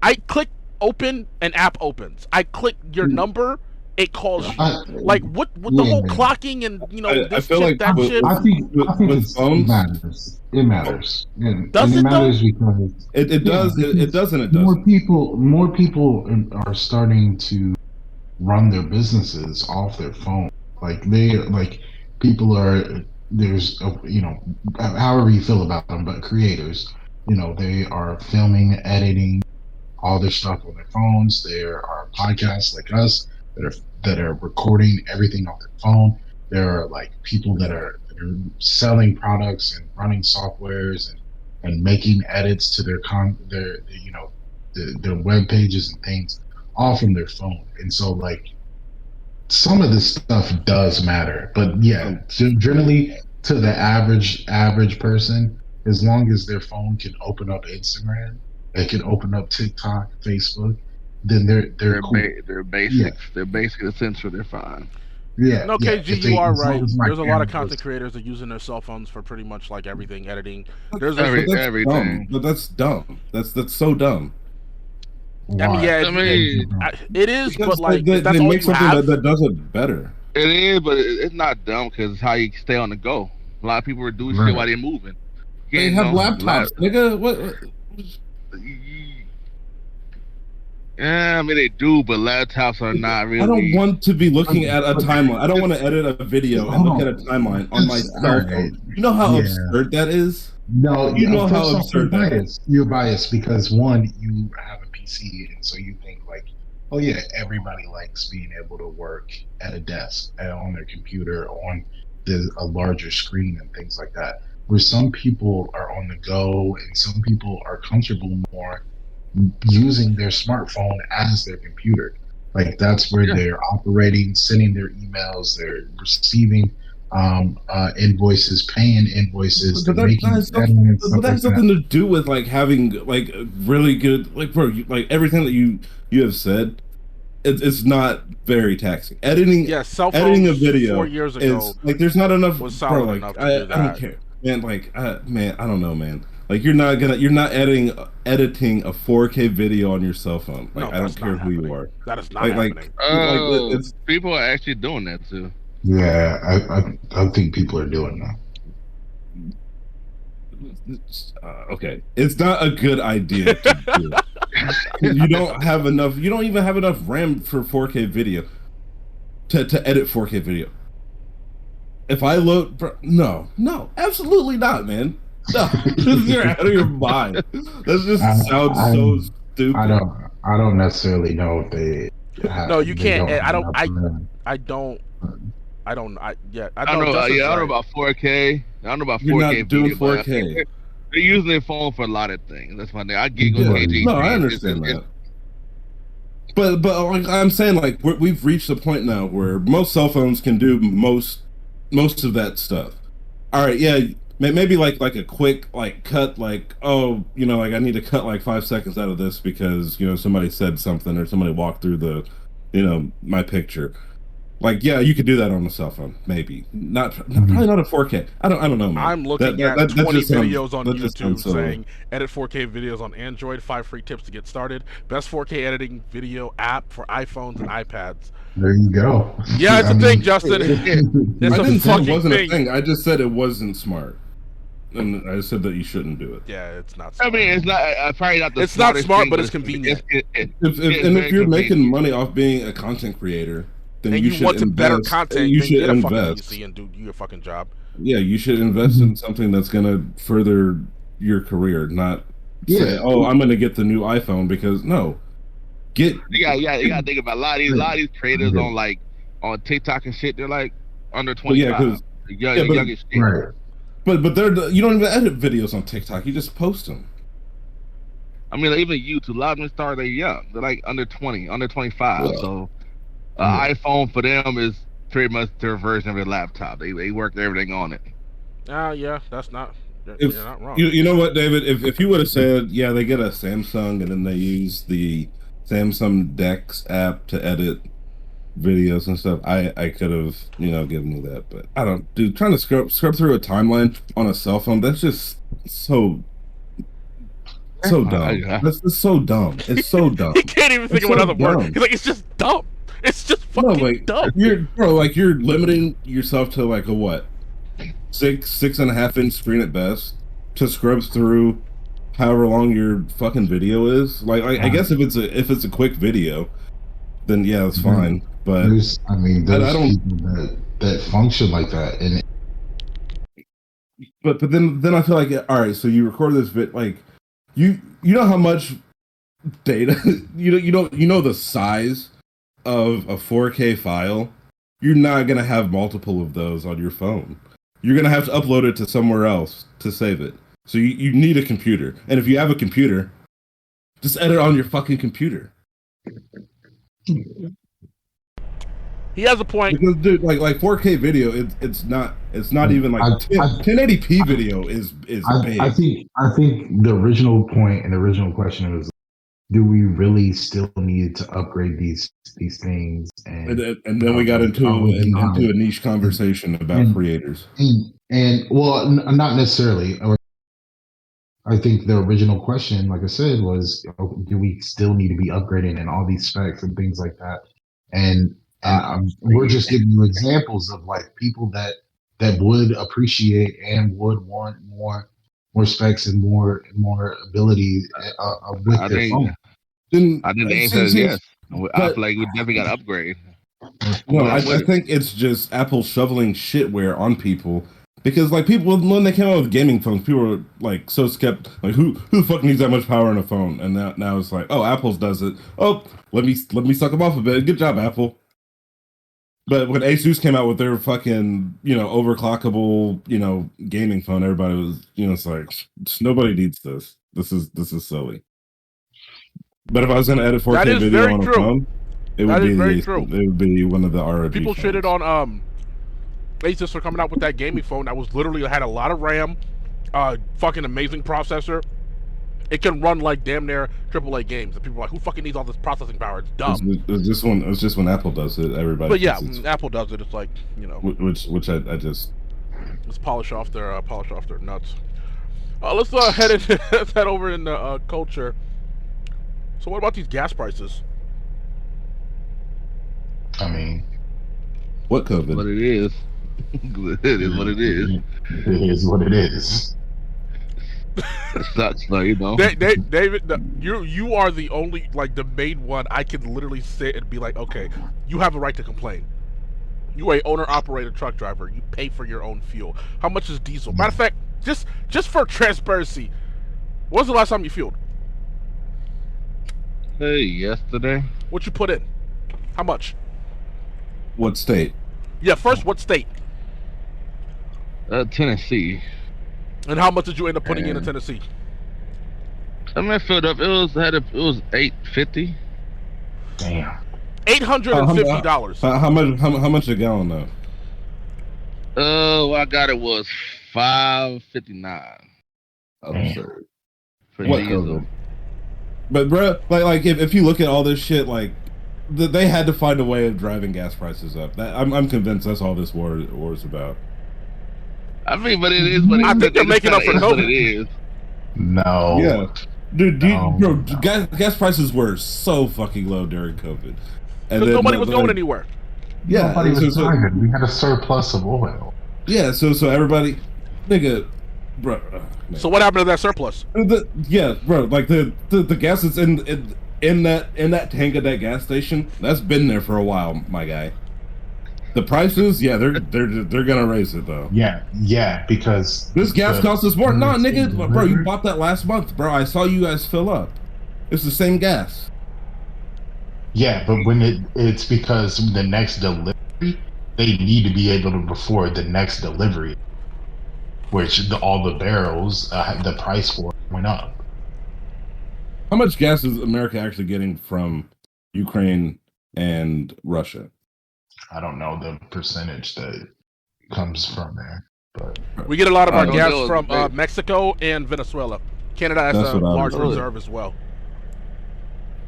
I click open, an app opens. I click your number, it calls you. Like what the whole clocking and I this feel chip, like that with- chip. I think with it phones, matters. It matters, Does and it it though? matters because it does. It does and it doesn't. more people are starting to run their businesses off their phone. Like people are there's however you feel about them, but creators, they are filming, editing all their stuff on their phones. There are podcasts like us that are recording everything on their phone. There are like people that are selling products and running softwares and making edits to their web pages and things all from their phone. And so like some of this stuff does matter, but yeah, generally to the average person, as long as their phone can open up Instagram, they can open up TikTok, Facebook, then they're cool. They're basics. Yeah. They're basic essential. They're fine. Yeah. No, yeah. KG, you are as long right. as my There's a lot of camera content creators that are using their cell phones for pretty much like everything, editing. There's But that's everything. dumb. But that's dumb. That's so dumb. I mean, yeah, I mean, it is, Because but like they that's all make you something have. that does it better. It is, but it's not dumb because it's how you stay on the go. A lot of people are doing Right. shit while they're moving. You They can't, have you know, laptops, nigga. What? Yeah, I mean they do, but laptops are not really. I don't want to be looking at a timeline. I don't want to edit a video and look at a timeline on my cell phone. You know how Yeah. absurd that is? No, You know how first off, absurd that is. You're biased because one, you have a PC, and so you think like, oh yeah, everybody likes being able to work at a desk and on their computer on a larger screen and things like that. Where some people are on the go, and some people are comfortable more using their smartphone as their computer. Like that's where Yeah. they're operating, sending their emails, they're receiving invoices, paying invoices, to But that making has editing and but stuff that like has that. nothing to do with like having like a really good like bro, like everything that you have said. It's not very taxing. Yeah, cell Editing a phones 4 video years ago is like there's not enough, was bro. solid Like enough to do I don't that. care, man. Like man, I don't know, man. Like you're not editing a 4K video on your cell phone. No, Like I don't that's care not who you happening. are. That is not Like happening. Oh, it's people are actually doing that too. Yeah, I think people are doing that. okay. It's not a good idea to do it. You don't have enough. You don't even have enough RAM for 4K video to edit 4K video. If I load, bro, no, absolutely not, man. No, you're out of your mind. That I, just sounds I, so I stupid. don't necessarily know if No, you they can't. don't have I don't. enough room. I don't. I don't. Yeah. I I don't don't. know. Justin's Yeah, I don't right. know about 4K. I don't know about You're 4K not doing video, but 4K. they're using their phone for a lot of things. That's my thing. I gig on Yeah, Right. no, I KG3. understand that. But like I'm saying, like we've reached a point now where most cell phones can do most of that stuff. All right, yeah, maybe like a quick like cut, like oh, like I need to cut like 5 seconds out of this because somebody said something or somebody walked through the, my picture. Like yeah, you could do that on a cell phone, maybe not probably not a 4K. I don't know, man. I'm looking at 20 just sounds, videos on that just YouTube sounds so. saying edit 4K videos on Android, 5 free tips to get started. Best 4K editing video app for iPhones and iPads. There you go. Yeah, it's I a mean, thing, Justin. It's I a didn't say it fucking wasn't a thing. thing. I just said it wasn't smart, and I said that you shouldn't do it. Yeah, it's not I smart. mean, it's not probably not the It's not smartest smart, thing, but it's convenient. If it's if very you're making convenient. money off being a content creator, then And you you should want to better invest. content, You then should get a fucking invest. PC and do your fucking job. Yeah, you should invest in something that's gonna further your career, not say, Yeah. "Oh, I'm gonna get the new iPhone," because no, get You gotta think about a lot of these creators Yeah. on TikTok and shit. They're like under But yeah, 25, the but youngest shit. Right. but you don't even edit videos on TikTok. You just post them. I mean, like, even YouTube, a lot of them stars, they're young. They're like under 20, under 25. Yeah. So, Yeah. iPhone for them is pretty much their version of their laptop. They work everything on it. Yeah, that's not. You're If not wrong. you know what, David, if you would have said, yeah, they get a Samsung and then they use the Samsung Dex app to edit videos and stuff, I could have given you that, but I don't. Dude, trying to scrub through a timeline on a cell phone, that's just so dumb. That's just so dumb. It's so dumb. He can't even think It's of so another word. dumb. He's like, it's just dumb. It's just No, fucking like dumb. you're limiting yourself to like a what, 6.5 inch screen at best to scrub through however long your fucking video is. Like I guess if it's a quick video, then yeah, that's fine. But There's I don't. people that function like that, and But then I feel like all right, so you record this like you know how much data you know the size of a 4K file. You're not gonna have multiple of those on your phone. You're gonna have to upload it to somewhere else to save it. So you need a computer, and if you have a computer, just edit on your fucking computer. He has a point. Because dude, like 4K video, it's not even like 1080p video is big. I think the original point and the original question was, do we really still need to upgrade these things? And then we got into a niche conversation about creators. And well, not necessarily. I think the original question, like I said, was, do we still need to be upgrading and all these specs and things like that? And we're just giving you examples of like people that would appreciate and would want more specs and more ability with I their think phone. I think the answer is yes. I feel like we definitely got to upgrade. No, I think it's just Apple shoveling shitware on people. Because like people, when they came out with gaming phones, people were like so skeptical. Like who the fuck needs that much power in a phone? And now it's like, oh, Apple's does it. Oh, let me suck them off a bit. Good job, Apple. But when Asus came out with their fucking overclockable gaming phone, everybody was it's like nobody needs this. This is silly. But if I was gonna edit 4K video on a phone, it would be one of the ROG People phones. shitted on Asus are coming out with that gaming phone that was literally had a lot of RAM, fucking amazing processor. It can run like damn near AAA games, and people are like, "Who fucking needs all this processing power? It's dumb." It's just when Apple does it, everybody. But yeah, thinks when Apple does it, it's like, you know, which I just let's polish off their nuts. Let's head over into culture. So what about these gas prices? I mean, what COVID? What it is. It is what it is. It is what it is. It sucks, though, you know. David, you are the only, like, the main one I can literally sit and be like, okay, you have a right to complain. You are a owner-operator truck driver. You pay for your own fuel. How much is diesel? Matter of fact, just for transparency, when was the last time you fueled? Hey, yesterday. What you put in? How much? What state? Yeah, first, what state? Tennessee. And how much did you end up putting in Tennessee? I mean, I filled up. It was $8.50. Damn. $850. How much a gallon though? What I got it was $5.59. Absurd. For What diesel. COVID? But bro, like if you look at all this shit, like they had to find a way of driving gas prices up. I'm convinced that's all this war is about. I mean, but it is what it is. I think they're making up for what it COVID. is. No. Yeah, dude, No. gas prices were so fucking low during COVID, and Because nobody was going anywhere. Yeah, Nobody was so driving. We had a surplus of oil. yeah, so everybody, nigga, bro. Man. So what happened to that surplus? Bro, like the gas that's in that tank at that gas station, that's been there for a while, my guy. The prices, yeah, they're gonna raise it though. Yeah, because This gas costs us more. No, nigga, bro, you bought that last month, bro. I saw you guys fill up. It's the same gas. Yeah, but when it's because the next delivery, they need to be able to afford the next delivery, which all the barrels, the price for it went up. How much gas is America actually getting from Ukraine and Russia? I don't know the percentage that comes from there, but We get a lot of our don't gas know. from Mexico and Venezuela. Canada has That's a what I large was- reserve as well.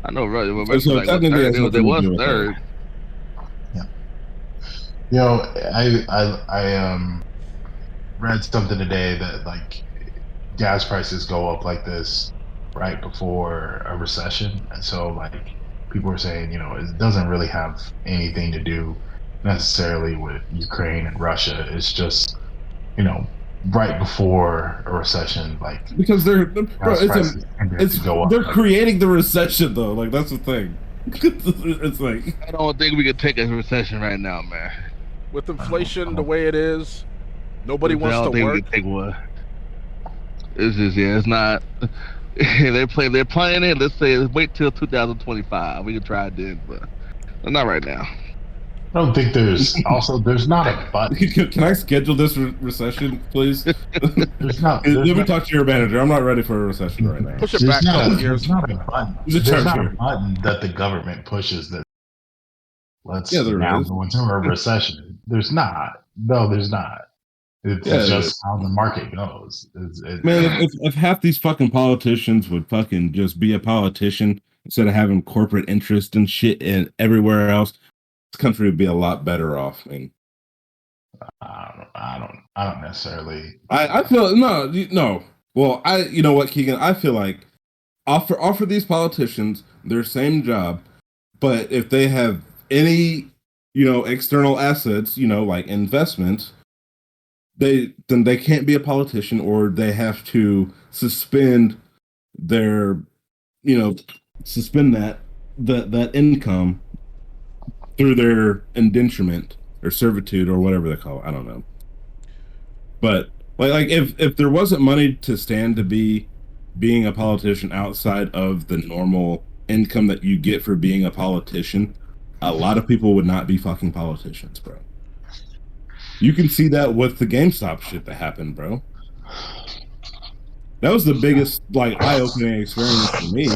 I know, right? Well, So like, technically, third, it's they nothing to was do with third. you know, I read something today that like gas prices go up like this right before a recession, and so like people are saying, you know, it doesn't really have anything to do necessarily with Ukraine and Russia. It's just, you know, right before a recession, like Because bro, gas prices tend to go up. they're creating the recession though. Like that's the thing. It's like I don't think we could take a recession right now, man. With inflation the way it is, nobody I wants don't to think we work. could take one. It's just it's not. They're playing it. Let's say wait till 2025. We can try it then, but not right now. I don't think there's not a button. can I schedule this recession, please? There's not. Let me There's talk to your manager. I'm not ready for a recession right now. Push it back a couple years. not a button. Is it There's not true? a button that the government pushes that let's Yeah, there now is. go into a recession. There's not. No, there's not. It's Yeah, there just how the market goes. Man, if half these fucking politicians would fucking just be a politician instead of having corporate interest and shit and everywhere else, this country would be a lot better off. I mean, I don't necessarily. I feel no. Well, you know what, Keegan? I feel like offer these politicians their same job, but if they have any, external assets, like investments, then they can't be a politician, or they have to suspend their, suspend that income through their indenturement or servitude or whatever they call it. I don't know. But like if there wasn't money to stand to being a politician outside of the normal income that you get for being a politician, a lot of people would not be fucking politicians, bro. You can see that with the GameStop shit that happened, bro. That was the biggest eye-opening experience for me.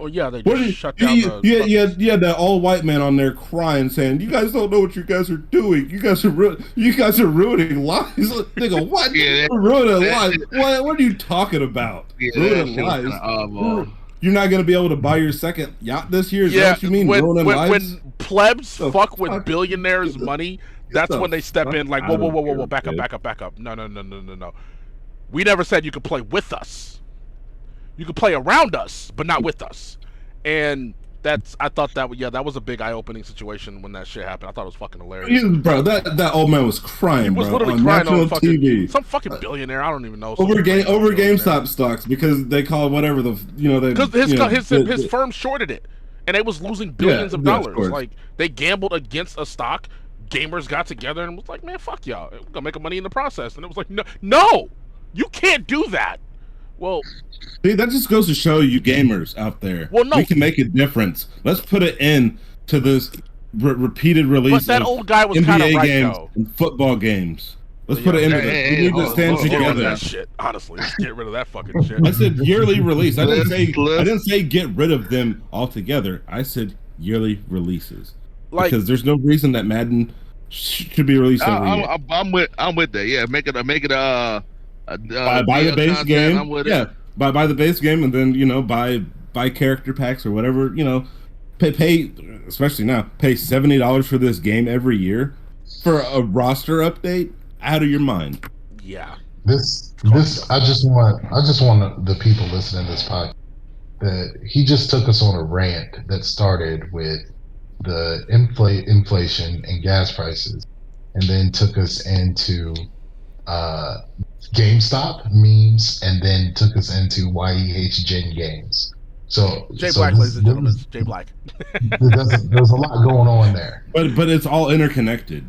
Oh yeah, they What just did shut down the. yeah, that all white man on there crying, saying, "You guys don't know what you guys are doing. You guys are ruining lives." Nigga, what? Yeah, Ruining lives? What are you talking about? Yeah, Ruining that shit was lives? kinda oddball. You're not gonna be able to buy your second yacht this year? Is that Yeah, what you mean? when Ruining lives? when plebs The fuck with fuck? billionaires' money, that's the when they step fuck in. Like, out whoa, of whoa, whoa, whoa, here, whoa, back up, kid. back up, back up. No, no, no, no, no, no. We never said you could play with us. You could play around us, but not with us. And I thought that was a big eye-opening situation when that shit happened. I thought it was fucking hilarious. Bro, that old man was crying, He was bro, literally on crying national on fucking TV. some fucking billionaire. I don't even know. Over Billionaire. GameStop stocks because they call it whatever Because his firm shorted it, and it was losing billions of dollars. course. Like they gambled against a stock. Gamers got together and was like, "Man, fuck y'all. We're gonna make money in the process." And it was like, "No, you can't do that." Well, see, that just goes to show you gamers out there. Well, no. We can make a difference. Let's put an end to this repeated release. but that of old guy was kind of NBA right games though. and football games. Let's put an end to this. We need to stand Let's get rid of together. that shit. Honestly, let's get rid of that fucking shit. I said yearly release. I didn't say get rid of them altogether. I said yearly releases. Like, because there's no reason that Madden should be released every year. I'm with that. Yeah, make it buy the base content, game. I'm with Yeah, it. buy the base game, and then buy character packs or whatever. Pay especially now. Pay $70 for this game every year for a roster update. Out of your mind. Yeah. This I just want the people listening to this podcast that he just took us on a rant that started with the inflation and gas prices, and then took us into GameStop memes, and then took us into why he hates Gen games. So Blac, ladies and gentlemen, Jay Blac. There's a lot going on there, but it's all interconnected.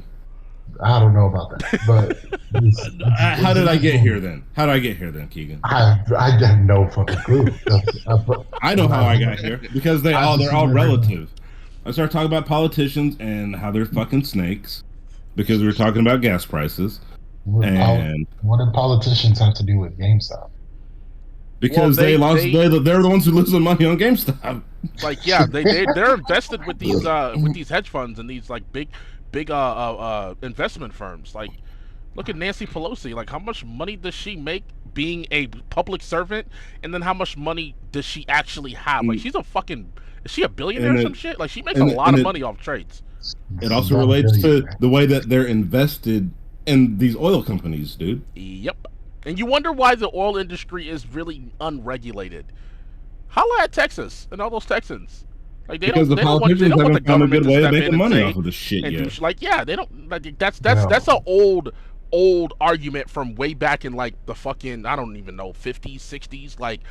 I don't know about that, but how did I get here then? How did I get here then, Keegan? I have no fucking clue. I know how I got here because they're all relative. I started talking about politicians and how they're fucking snakes because we were talking about gas prices. And what do politicians have to do with GameStop? Because they're the ones who lose their money on GameStop. Like, yeah, they're invested with these hedge funds and these like big investment firms. Like, look at Nancy Pelosi. Like, how much money does she make being a public servant, and then how much money does she actually have? Like, she's a fucking, is she a billionaire or some shit? Like, she makes a lot of money off trades. It also relates to the way that they're invested in these oil companies, dude. Yep. And you wonder why the oil industry is really unregulated. Holla at Texas and all those Texans. Like, they don't want the government to step in and say, off of this shit yet. They don't. Like, that's an old argument from way back in like the fucking, I don't even know, 50s, 60s. Like,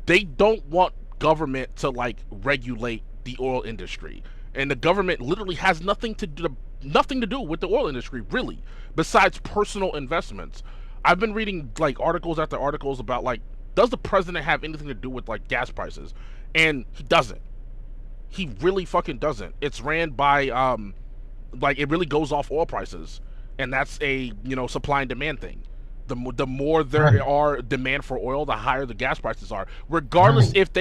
they don't want government to like regulate the oil industry, and the government literally has nothing to do with the oil industry, really, besides personal investments. I've been reading like articles after articles about like, does the president have anything to do with like gas prices? And he doesn't. He really fucking doesn't. It's ran by like, it really goes off oil prices, and that's a supply and demand thing. The more there are demand for oil, the higher the gas prices are. Regardless if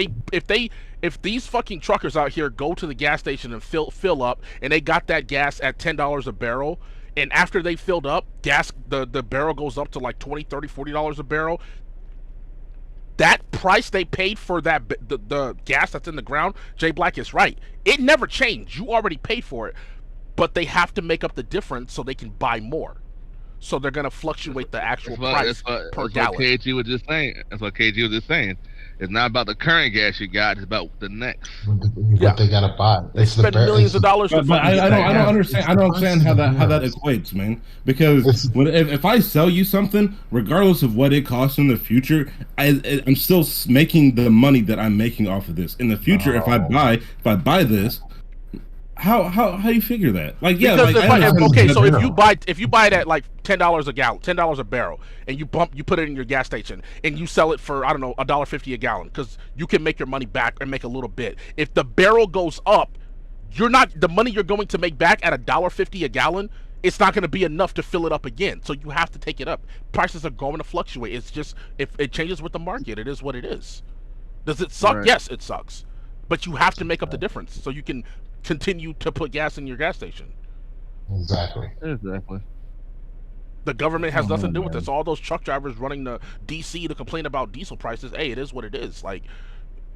these fucking truckers out here go to the gas station and fill up, and they got that gas at $10 a barrel, and after they filled up, the barrel goes up to like $20, $30, $40 a barrel. That price they paid for that the gas that's in the ground, Jay Blac is right. It never changed. You already paid for it, but they have to make up the difference so they can buy more. So they're gonna fluctuate the actual price per gallon. What KG was just saying. That's what KG was just saying. It's not about the current gas you got. It's about the next. What they gotta buy. They spend millions of dollars. But I don't understand. I don't understand how that equates, man. Because if I sell you something, regardless of what it costs in the future, I'm still making the money that I'm making off of this. In the future, if I buy this, how you figure that? Like, yeah, because so if you buy it at like $10 a gallon, $10 a barrel, and you put it in your gas station and you sell it for, I don't know, $1.50 a gallon, because you can make your money back and make a little bit. If the barrel goes up, the money you're going to make back at $1.50 a gallon, it's not going to be enough to fill it up again. So you have to take it up. Prices are going to fluctuate. It's just, if it changes with the market, it is what it is. Does it suck? Right. Yes, it sucks. but you have to make up the difference so you can continue to put gas in your gas station. Exactly. The government has nothing to do with man. this. All those truck drivers running to DC to complain about diesel prices. Hey, it is what it is. Like,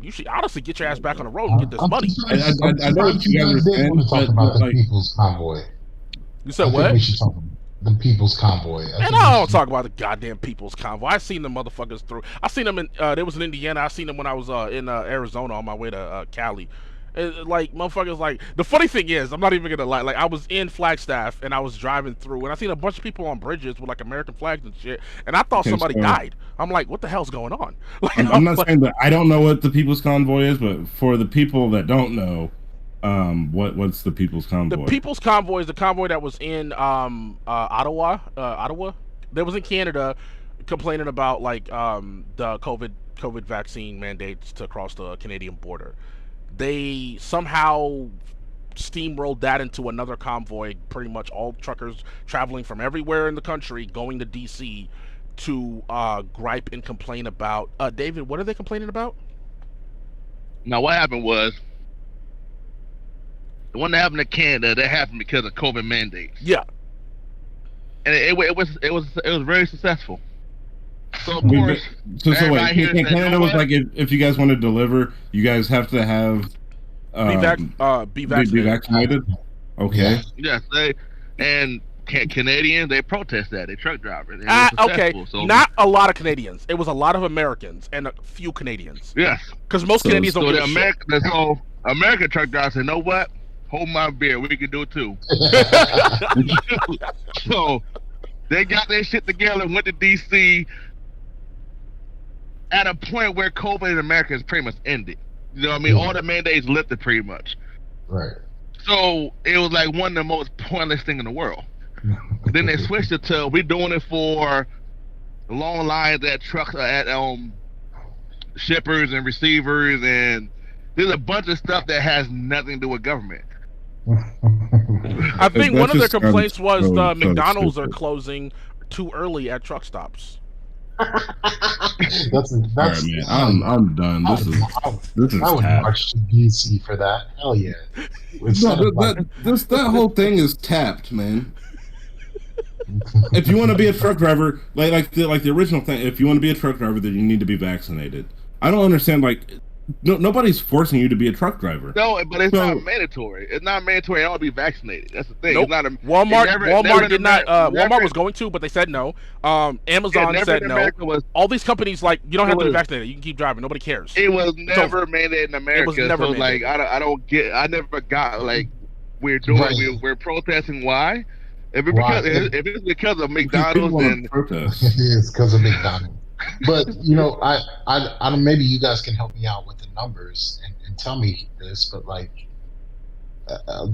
you should honestly get your ass back on the road and get this money. I know what you guys are saying, want to talk about the like, People's Convoy. You said I what? think we should talk about the People's Convoy. And I don't talk about the goddamn People's Convoy. I seen them motherfuckers through. I seen them in. They was in Indiana. I seen them when I was in Arizona on my way to Cali. Like motherfuckers. Like the funny thing is, I'm not even gonna lie. Like I was in Flagstaff and I was driving through and I seen a bunch of people on bridges with like American flags and shit. And I thought Okay, somebody so- died. I'm like, what the hell's going on? Like, I'm not like, saying that I don't know what the People's Convoy is, but for the people that don't know, what's the People's Convoy? The People's Convoy is the convoy that was in Ottawa. That was in Canada, complaining about like the COVID vaccine mandates to cross the Canadian border. They somehow steamrolled that into another convoy. Pretty much all truckers traveling from everywhere in the country going to DC to gripe and complain about. David, what are they complaining about? Now, what happened was the one that happened in Canada. That happened because of COVID mandates, Yeah, and it was very successful. So of Wait, course, so wait, everybody here said, Canada "You know was what?" like if you guys want to deliver, you guys have to have be vaccinated. be vaccinated. Okay. Yes, Canadians, they protest that. They truck drivers. Okay, not a lot of Canadians. It was a lot of Americans and a few Canadians. Yes. Because most So- Canadians don't So give the a shit. American truck drivers say, "You know what? Hold my beer. We can do it too." So they got their shit together and went to DC at a point where COVID in America is pretty much ended. You know what I mean? All the mandates lifted pretty much. Right. So it was like one of the most pointless thing in the world. Then they switched it to we're doing it for long lines at trucks at shippers and receivers, and there's a bunch of stuff that has nothing to do with government. I think That one of their just sounds complaints was so McDonald's are stupid. closing too early at truck stops. That's All right, man. I'm done. This is I would tapped. march to DC for that. Hell yeah. That whole thing is tapped, man. If you want to be a truck driver, like the original thing, if you want to be a truck driver, then you need to be vaccinated. I don't understand. Like, nobody's forcing you to be a truck driver. No, but it's So- not mandatory. It's not mandatory. I don't be vaccinated. That's the thing. Nope. It's not a, Walmart it never did in not. America- Walmart was going to, but they said no. Amazon never said in no. America was All these companies like you don't have to be was- vaccinated. You can keep driving. Nobody cares. It was over. never mandated in America. never so like mandated. I don't get. I never got like we're doing. Right. We're protesting. Why? If Why? it's because of Because people McDonald's want and to protest. It is because of McDonald's. But I don't. Maybe you guys can help me out with the numbers and tell me this. But like,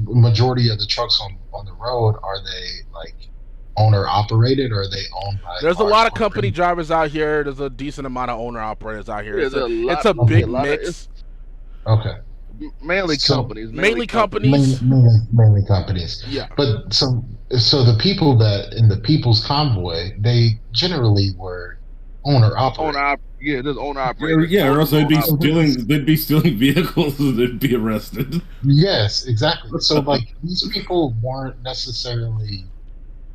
majority of the trucks on the road, are they like owner operated, or are they owned by? There's a large lot of company corporations? drivers out here. There's a decent amount of owner operators out here. There's a lot- it's a okay, big a lot of- mix. Okay, mainly So- companies. Mainly companies. mainly companies. Yeah. But so the people that in the People's Convoy, they generally were owner operated. There's owner operators. Yeah, or else they'd be Owner stealing. They'd be stealing vehicles, and they'd be arrested. Yes, exactly. So like these people weren't necessarily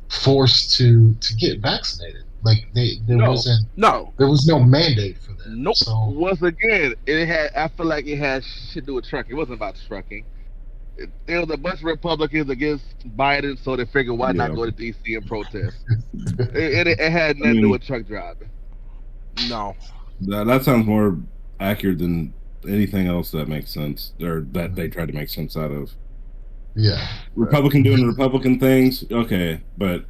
forced to get vaccinated. Like there No. wasn't No. there was no mandate for them. Nope. So Once again, I feel like it had shit to do with trucking. It wasn't about trucking. There was a bunch of Republicans against Biden, so they figured why not Yeah. go to DC and protest. It had nothing to do with truck driving. No. That sounds more accurate than anything else that makes sense, or that they try to make sense out of. yeah, Republican doing Republican things, okay, but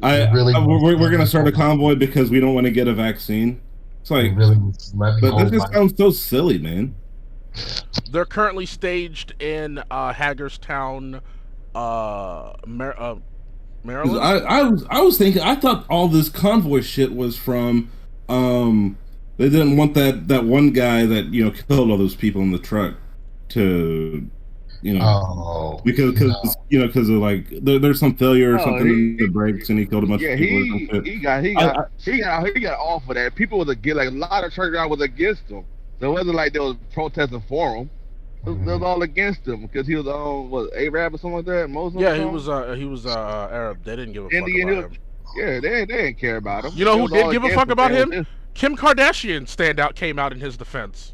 we're gonna start a convoy because we don't want to get a vaccine. It's like, really. but that just sounds so silly, man. They're currently staged in Hagerstown, Maryland. 'Cause I was thinking, I thought all this convoy shit was from they didn't want that one guy that killed all those people in the truck to because of like there's some failure or something in the brakes and he killed a bunch Yeah, of people. Or some shit. he got off of that. People was against, like a lot of truck drivers was against him. So it wasn't like they was protesting for him. It was all against him because he was was Arab or something like that. Muslim. Yeah, or he was Arab. They didn't give a fuck Indian. about him. Yeah, they didn't care about him. You know It who was did all give a against fuck about saying, him? Kim Kardashian came out in his defense.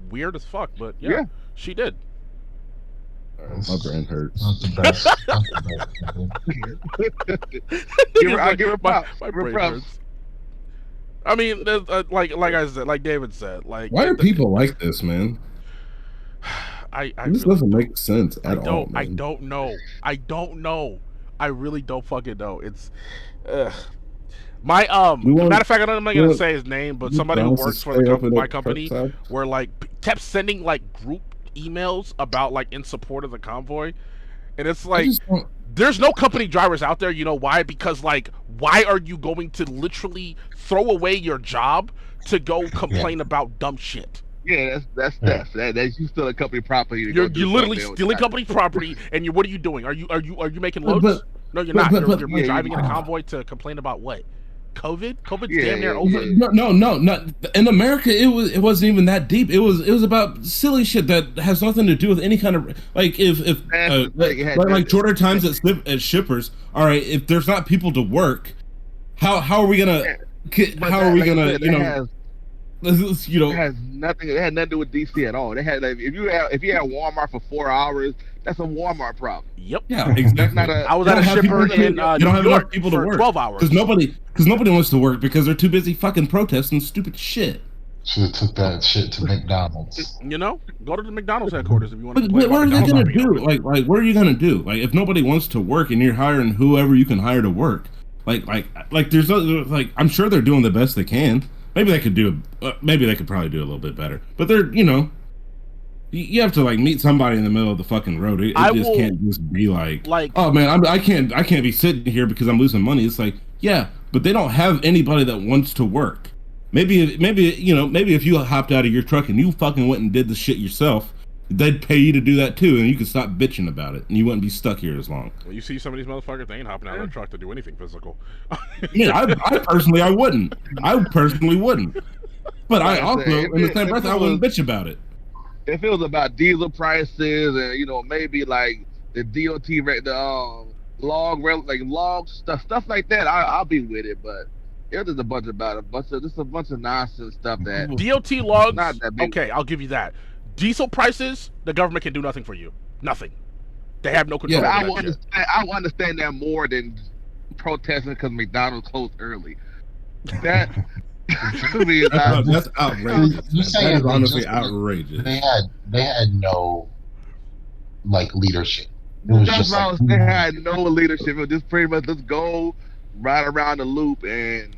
Weird as fuck, but yeah. She did. My brain hurts. Not the best. Not the best. I give her props. My brain hurts. I mean, like I said, like David said, like Why are people like this, man? I This really doesn't make sense at all. I Man. don't know. I really don't fucking know. It's my matter of fact, I'm not gonna say his name, but somebody who works for my company were like kept sending like group emails about like in support of the convoy, and it's like there's no company drivers out there. You know why? Because like, why are you going to literally throw away your job to go complain about dumb shit? Yeah, that's you steal a company property. You're literally stealing company property, and what are you doing? Are you making loads? No, you're not. You're driving in a convoy to complain about what? COVID? COVID's damn near over. No. In America, it wasn't even that deep. It was about silly shit that has nothing to do with any kind of like like shorter times at shippers. All right, if there's not people to work, how are we gonna It has nothing. It had nothing to do with DC at all. They had like, if you had Walmart for 4 hours, that's a Walmart problem. Yep. Yeah, exactly. I was at a shipper in New York people for to work 12 hours. because nobody wants to work because they're too busy fucking protesting stupid shit. Should have took that shit to McDonald's. You know, go to the McDonald's headquarters if you want to. But what are they gonna do? Like, what are you gonna do? Like, if nobody wants to work and you're hiring whoever you can hire to work, like, there's no, like, I'm sure they're doing the best they can. Maybe they could probably do a little bit better. But they're, you have to like meet somebody in the middle of the fucking road. It just can't just be like, oh man, I can't be sitting here because I'm losing money. It's like, yeah, but they don't have anybody that wants to work. Maybe if you hopped out of your truck and you fucking went and did the shit yourself, they'd pay you to do that too, and you could stop bitching about it, and you wouldn't be stuck here as long. Well, you see some of these motherfuckers, they ain't hopping out of their truck to do anything physical. Yeah, I personally wouldn't. But I also, in the same breath, I wouldn't bitch about it. If it was about diesel prices and maybe like the DOT rate, the log stuff like that, I'll be with it. But it was just a bunch of nonsense stuff that DOT logs. Not that big. Okay, I'll give you that. Diesel prices, the government can do nothing for you. Nothing. They have no control. Yeah, over that I will understand that more than protesting because McDonald's closed early. That that's outrageous. That is honestly outrageous. They had no like leadership. It was just like, they had no leadership. It was just pretty much let's go right around the loop and.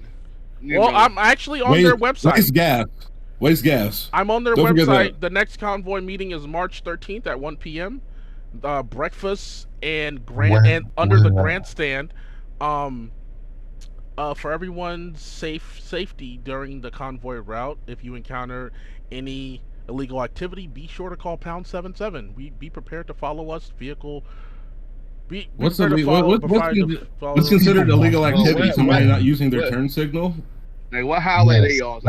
I'm actually on their website. Waste gas. I'm on their website. The next convoy meeting is March 13th at 1 p.m. Breakfast and under the grandstand. For everyone's safety during the convoy route, if you encounter any illegal activity, be sure to call pound 77. Be prepared to follow us. Vehicle. What's considered illegal activity? Somebody not using their turn signal. Like what highway they on?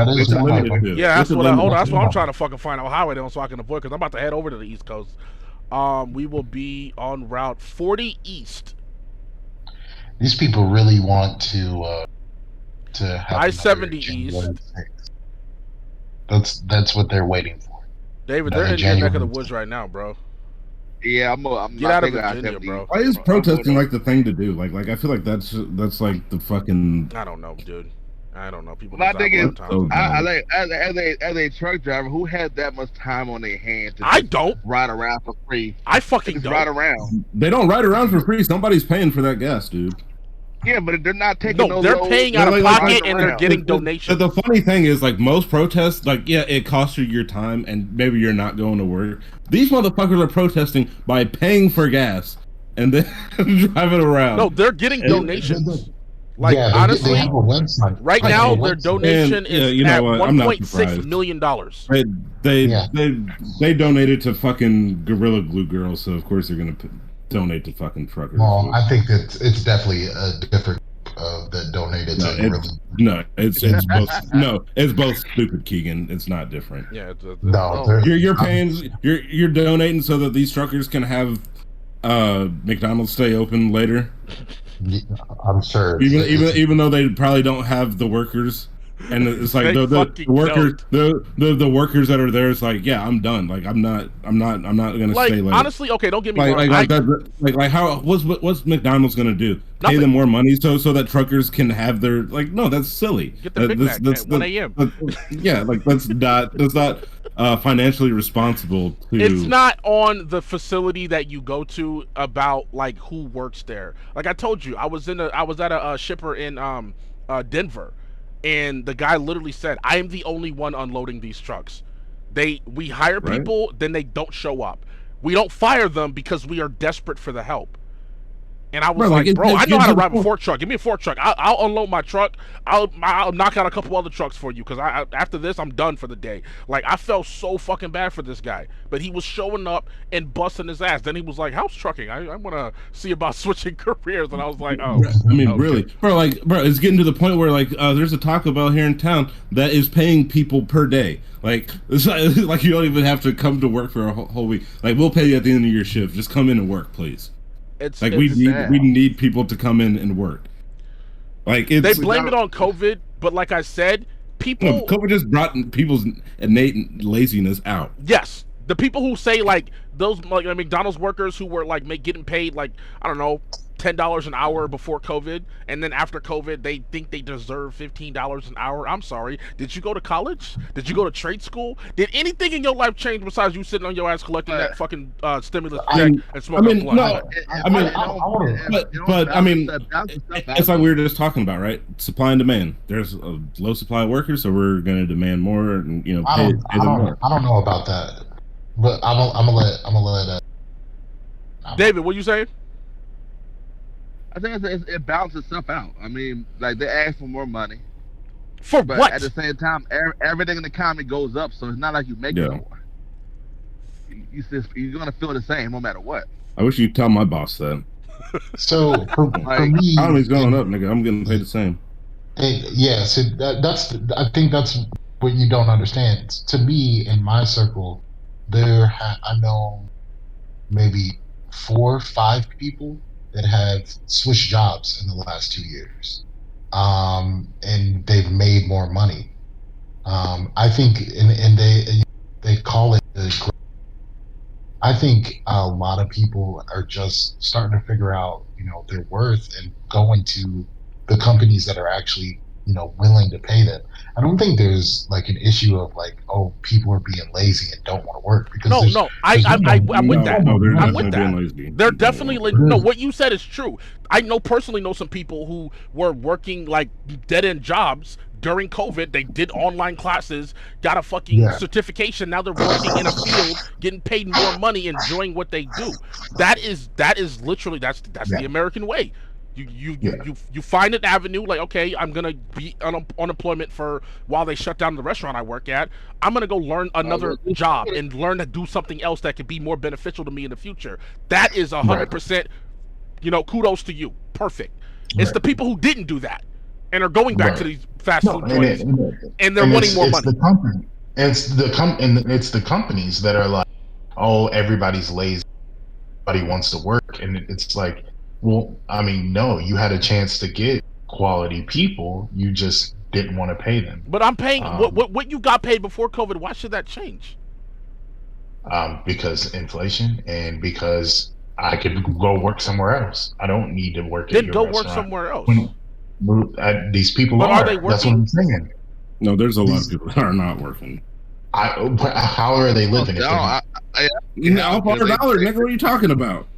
Yeah, that's what I'm trying to fucking find out what highway they on so I can avoid because I'm about to head over to the East Coast. We will be on Route 40 East. These people really want to have I-70 East. That's what they're waiting for. David, they're in your neck of the woods right now, bro. Yeah, I'm get out of Virginia, bro. Why is protesting like the thing to do? Like I feel like that's like the fucking. I don't know, dude. I don't know. People. My thing is, as a truck driver, who has that much time on their hands? I don't ride around for free. I fucking don't ride around. They don't ride around for free. Somebody's paying for that gas, dude. Yeah, but they're not taking. No, they're paying out of pocket and they're getting donations. The funny thing is, like most protests, like it costs you your time and maybe you're not going to work. These motherfuckers are protesting by paying for gas and then driving around. No, they're getting donations. Like honestly, right now their donation is at $1.6 million. They donated to fucking Gorilla Glue Girls, so of course they're gonna donate to fucking truckers. Well, I think that it's definitely a different that donated No, to relief. it's both stupid, Keegan. It's not different. Yeah, No, oh, You're paying you're donating so that these truckers can have McDonald's stay open later. I'm sure. Even though they probably don't have the workers, and it's like They the fucking workers the workers that are there. It's like, yeah, I'm done. Like I'm not gonna like stay later. honestly, okay, don't get me wrong. Like how what's McDonald's gonna do? Pay Nothing. them more money so that truckers can have their no, that's silly. Get the Big Mac at 1 a.m. Yeah, like that's not financially responsible to. It's not on the facility that you go to about like who works there. Like I told you, I was at a shipper in Denver, and the guy literally said, "I am the only one unloading these trucks. We hire people, then they don't show up. We don't fire them because we are desperate for the help." And I was bro, I know how to drive a fork truck. Give me a fork truck. I'll unload my truck. I'll knock out a couple other trucks for you because after this I'm done for the day. Like I felt so fucking bad for this guy, but he was showing up and busting his ass. Then he was like, "How's trucking? I want to see about switching careers." And I was like, "Oh, I mean, okay. Really, bro? It's getting to the point where there's a Taco Bell here in town that is paying people per day. Like it's like you don't even have to come to work for a whole week. Like we'll pay you at the end of your shift. Just come in and work, please." We need people to come in and work. Like they blame it on COVID, but like I said, COVID just brought people's innate laziness out. Yes, the people who say like those like McDonald's workers who were like getting paid like I don't know $10 an hour before COVID, and then after COVID they think they deserve $15 an hour. I'm sorry. Did you go to college? Did you go to trade school? Did anything in your life change besides you sitting on your ass collecting that fucking stimulus check and smoking a blunt? It's like we were just talking about, right? Supply and demand. There's a low supply of workers, so we're going to demand more, and pay them more. I don't know about that, but I'm gonna let David, what you saying? I think it balances itself out. I mean, like they ask for more money. For but what? At the same time, everything in the economy goes up, so it's not like you make more. You're gonna feel the same no matter what. I wish you'd tell my boss that. So for me, economy's going up, nigga. I'm getting paid the same. Yeah, so I think that's what you don't understand. To me, in my circle, I know maybe 4 or 5 people that have switched jobs in the last 2 years, and they've made more money. I think, and they call it the. I think a lot of people are just starting to figure out, their worth and going to the companies that are actually, willing to pay them. I don't think there's like an issue of like, oh, people are being lazy and don't want to work because I'm with that. I'm with that. They're definitely no. What you said is true. I personally know some people who were working like dead end jobs during COVID. They did online classes, got a fucking certification. Now they're working in a field, getting paid more money, enjoying what they do. That is literally that's the American way. You find an avenue like, okay, I'm gonna be unemployment for while they shut down the restaurant I work at. I'm gonna go learn another job and learn to do something else that could be more beneficial to me in the future. That is 100%. Kudos to you. Perfect. It's the people who didn't do that and are going back to these fast food joints and they're wanting more money. It's the companies that are like, oh, everybody's lazy, everybody wants to work, and it's like, well, I mean, no, you had a chance to get quality people, you just didn't want to pay them. But I'm paying what you got paid before COVID. Why should that change? Because inflation and because I could go work somewhere else. I don't need to work at your restaurant. Then go work somewhere else. These people are they working? That's what I'm saying. No, there's a lot of people that are not working. How are they living? $1, nigga, what are you talking about?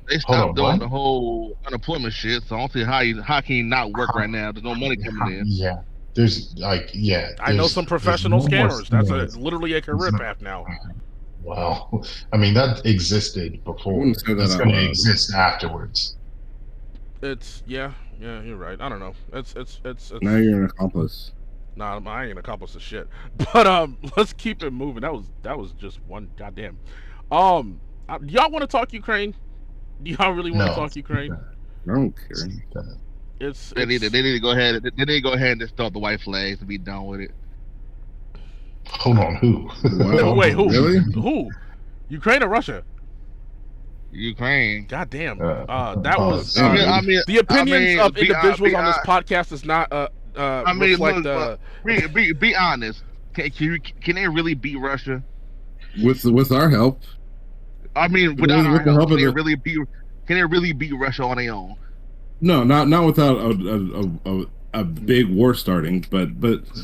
They stopped doing the whole unemployment shit, so I don't see how can you not work right now? There's no money coming in. Yeah, I know some professional scammers. That's literally a career path now. Well, I mean that existed before. It's going to exist afterwards. Yeah, you're right. I don't know. It's now you're an accomplice. Nah, I ain't an accomplice of shit. But let's keep it moving. That was just one goddamn. Do y'all want to talk Ukraine? Do y'all really want to talk Ukraine? I don't care. They need to go ahead. They need to go ahead and just start the white flags to be done with it. Hold on, who? Wait, who? Really? Who? Ukraine or Russia? Ukraine. God damn. Uh, That oh, was. I mean, the opinions of be individuals on this hon- podcast does not reflect. be honest. Can they really beat Russia? With our help. I mean, without With our the help, help can of they the- really beat? Can they really beat Russia on their own? No, not without a big war starting, but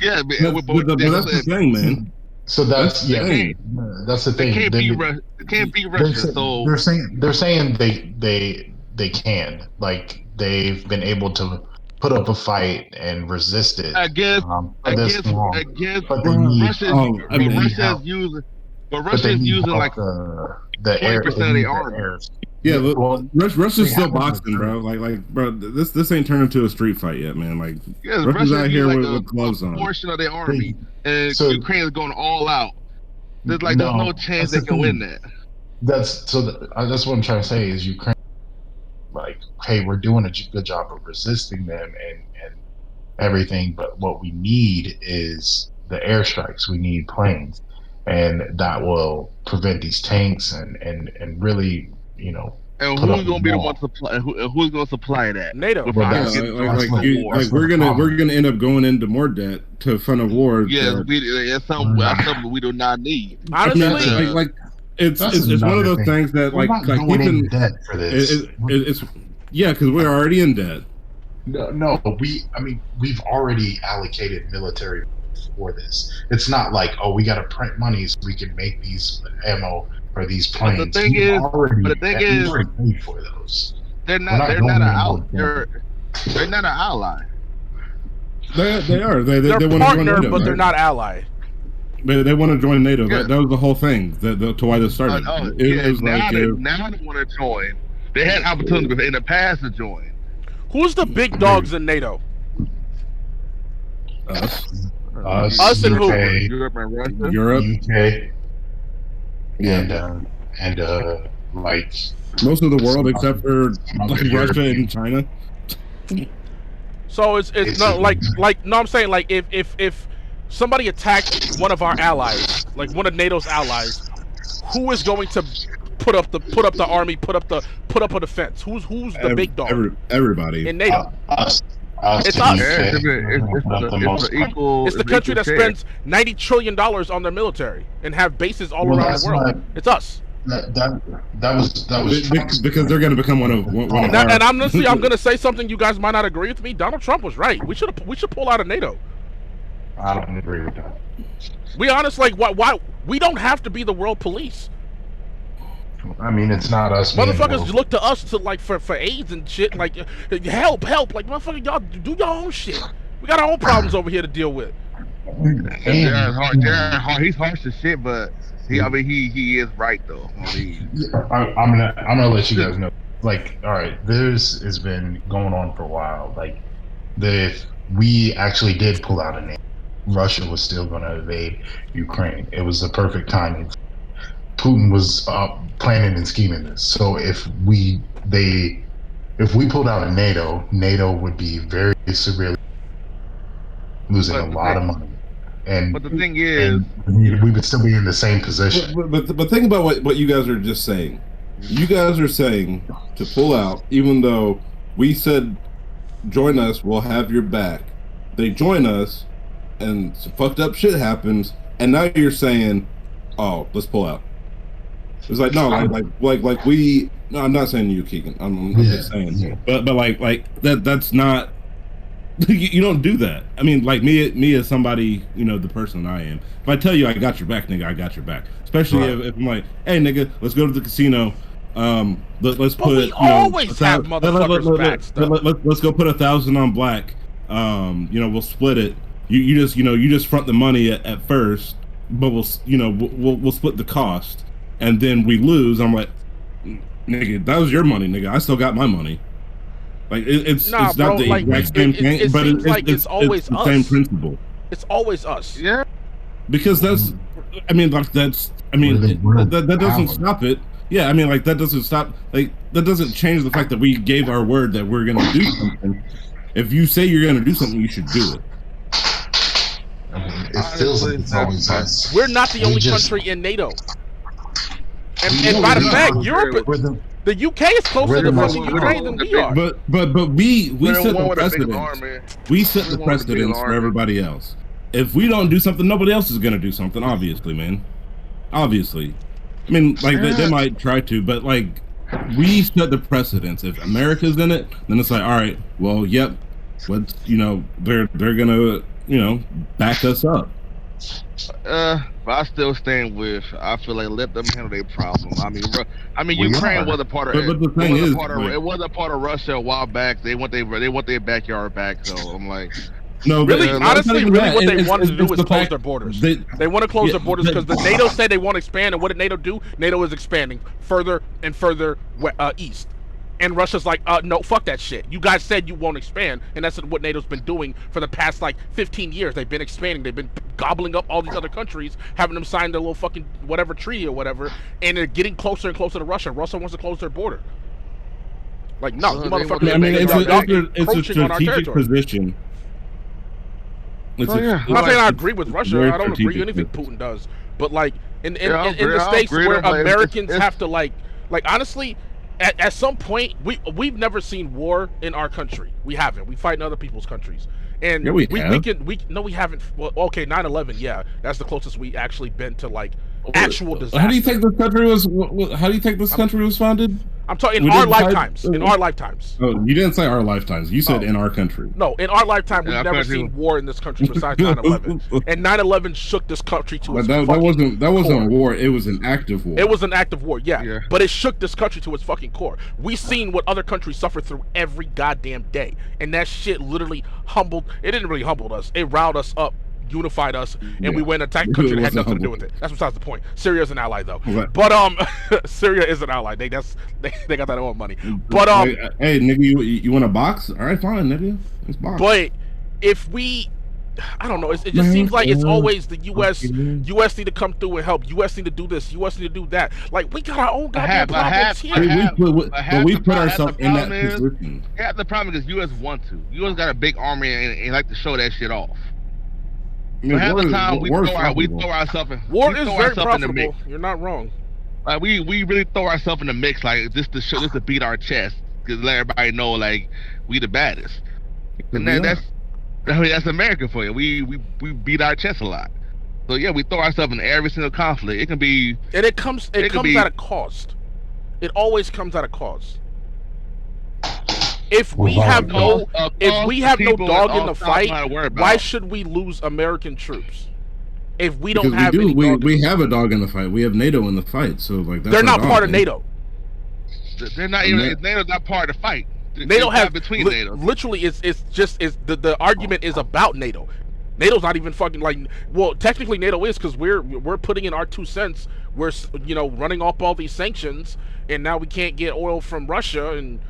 Yeah, but that's the thing, man. So that's That's the thing. that's the they thing. can't beat Russia. They can't beat Russia. So They're saying they can, like, they've been able to put up a fight and resist it against for this long. against But they need Russia's using. But Russia's using like the air 20% of their army. Yeah, well, Russia's still have boxing, bro. Like, bro, this ain't turned into a street fight yet, man. Like, Yeah, Russia's out here like with gloves on. portion of their army, and So- Ukraine is going all out. There's no chance they that's the can win thing. that. That's what I'm trying to say is Ukraine, like, hey, we're doing a good job of resisting them and everything, but what we need is the airstrikes. We need planes, and that will prevent these tanks and really, And put who's up going to be the wall. one to supply? Who's going to supply that? NATO. Without Well, getting that's into a war. we're gonna end up going into more debt to fund a war. Yes, that- that's something we do not need. Honestly, it's That's one of another those thing. things that we're like not going in keeping debt for this. it's because we're already in debt. No, we've already allocated military for this. It's not like, oh, we got to print money so we can make these ammo for these planes. But the thing We've is- already is- paid for those. They're We're not. not They're going not an in ally. more They're not an ally. They are. They they're want to join partner, NATO, but right? they're not ally. They want to join NATO. Yeah. That was the whole thing. To why this started. It was now like, they want to join. They had opportunities in the past to join. Who's the big dogs in NATO? us, and who? UK, Europe and Russia. Europe, UK, yeah, and like most of the world except for like Russia and China. So it's not like no, I'm saying like if somebody attacked one of our allies, like one of NATO's allies, who is going to put up the army, put up a defense? Who's the big dog Everybody in NATO? us. It's the us. UK, It's the country that spends $90 trillion on their military and have bases all around the world. It's us. That was because they're going to become one of And our. honestly, I'm gonna say something you guys might not agree with me. Donald Trump was right. We should pull out of NATO. I don't agree with that. We honestly why we don't have to be the world police. I mean, it's not us. being Motherfuckers woke. look to us to like for AIDS and shit. Like help. Like motherfucker, y'all do your own shit. We got our own problems over here to deal with. Jared Hart, he's harsh as shit, but he is right though. I'm gonna let you guys know. Like, all right, this has been going on for a while. Like, if we actually did pull out a name, Russia was still going to invade Ukraine. It was the perfect timing. Putin was planning and scheming this. So if we pulled out of NATO would be very severely losing a lot of money. But the thing is, we would still be in the same position. But think about what you guys are just saying. You guys are saying to pull out, even though we said join us, we'll have your back. They join us, and some fucked up shit happens, and now you're saying, "Oh, let's pull out." It's like no, like we. No, I'm not saying you, Keegan. I'm just saying. Yeah. But like that. That's not. You don't do that. I mean, like me as somebody, the person I am. If I tell you I got your back, nigga, I got your back. Especially if I'm like, hey, nigga, let's go to the casino. Let's But put. we always have motherfuckers' backs, though. Let's go put 1,000 on Black. We'll split it. You just front the money at first, but we'll split the cost, and then we lose. I'm like, nigga, that was your money, nigga. I still got my money. Like it's not bro, the like, exact same thing, it but seems like it's always the us. same principle. It's always us. yeah. Because that doesn't stop it. Yeah, I mean, like that doesn't stop. Like that doesn't change the fact that we gave our word that we're gonna do something. If you say you're going to do something, you should do it. I mean, it feels like it's always us. We're not the only country in NATO. And by the fact, Europe, the UK is closer to fucking Ukraine than we are. But we set the with a big precedent. army. We set the We're one with a big precedence for army. everybody else. If we don't do something, nobody else is going to do something. Obviously, man. Obviously. I mean, like they might try to, but like we set the precedence. If America's in it, then it's like, all right, well, yep, let's they're gonna back us up. But I still stand with. I feel like let them handle their problem. I mean, Ukraine was a part of. But the thing is, it was a part of Russia a while back. They want their backyard back. So I'm like, no, really, but, honestly, really, what they wanted to do was the close fact their borders. They want to close their borders because the NATO said they want to expand, and what did NATO do? NATO is expanding further and further east. And Russia's like, no, fuck that shit. You guys said you won't expand, and that's what NATO's been doing for the past, 15 years. They've been expanding. They've been gobbling up all these other countries, having them sign their little fucking whatever treaty or whatever, and they're getting closer and closer to Russia. Russia wants to close their border. Like, no, you motherfuckers. I mean, it's a strategic position. I'm not saying I agree with Russia. I don't agree with anything Putin does. But, in the States where Americans have to, honestly... At some point, we've never seen war in our country. We haven't. We fight in other people's countries, and yeah, we haven't. Well, okay, 9/11, yeah, that's the closest we actually been to actual disaster. How do you think this country was? How do you think this country was founded? I'm talking in our lifetimes. In our lifetimes. Oh, you didn't say our lifetimes. You said in our country. No, in our lifetime, we've never seen war in this country besides 9/11. And 9/11 shook this country to its that wasn't a war. It was an active war. It was an active war, yeah. But it shook this country to its fucking core. We seen what other countries suffer through every goddamn day, and that shit literally humbled. It didn't really humble us. It riled us up. Unified us, and we went and attacked a country that had nothing to do with it. That's besides the point. Syria's an ally, though. Right. But Syria is an ally. They got that own money. But hey, nigga, you want a box? All right, fine, nigga. Let's box. But if we, I don't know. It just seems like it's always the U.S. U.S. need to come through and help. U.S. need to do this. U.S. need to do that. We got our own goddamn problems here. We put ourselves in that position. Yeah, the problem is U.S. want to. U.S. got a big army and like to show that shit off. I mean, half the time we throw ourselves in. War is very profitable. You're not wrong. We really throw ourselves in the mix, just to beat our chest, because let everybody know we the baddest. And that's America for you. We beat our chest a lot. So yeah, we throw ourselves in every single conflict. It can be, and it comes at a cost. It always comes at a cost. If we have no dog in the fight, why should we lose American troops? If we don't have any dog, we have a dog in the fight. We have NATO in the fight, so that's they're not part of NATO. They're not even. NATO's not part of the fight. NATO has between NATO. Literally, the argument is about NATO. NATO's not even fucking well, technically NATO is, because we're putting in our 2 cents. We're running off all these sanctions, and now we can't get oil from Russia, and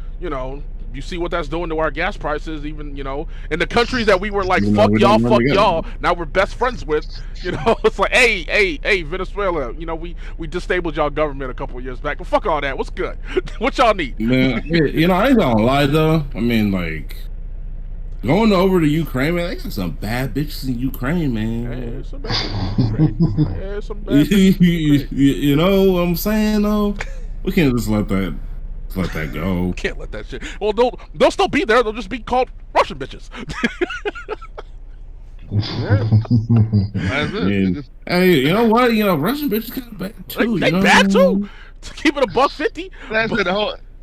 you see what that's doing to our gas prices, even, and the countries that we were fuck y'all, now we're best friends with, it's like, hey, Venezuela, we disabled y'all government a couple of years back, but fuck all that, what's good? What y'all need? Man, I ain't gonna lie, though. I mean, going over to Ukraine, man, they got some bad bitches in Ukraine, man. Yeah, some bad bitches in Ukraine. Yeah, some bad bitches in Ukraine. You know what I'm saying, though? We can't just let that go. Can't let that shit. Well, they'll still be there. They'll just be called Russian bitches. Hey, you know what? Russian bitches kind of bad too. They bad too. To keep it $150. That's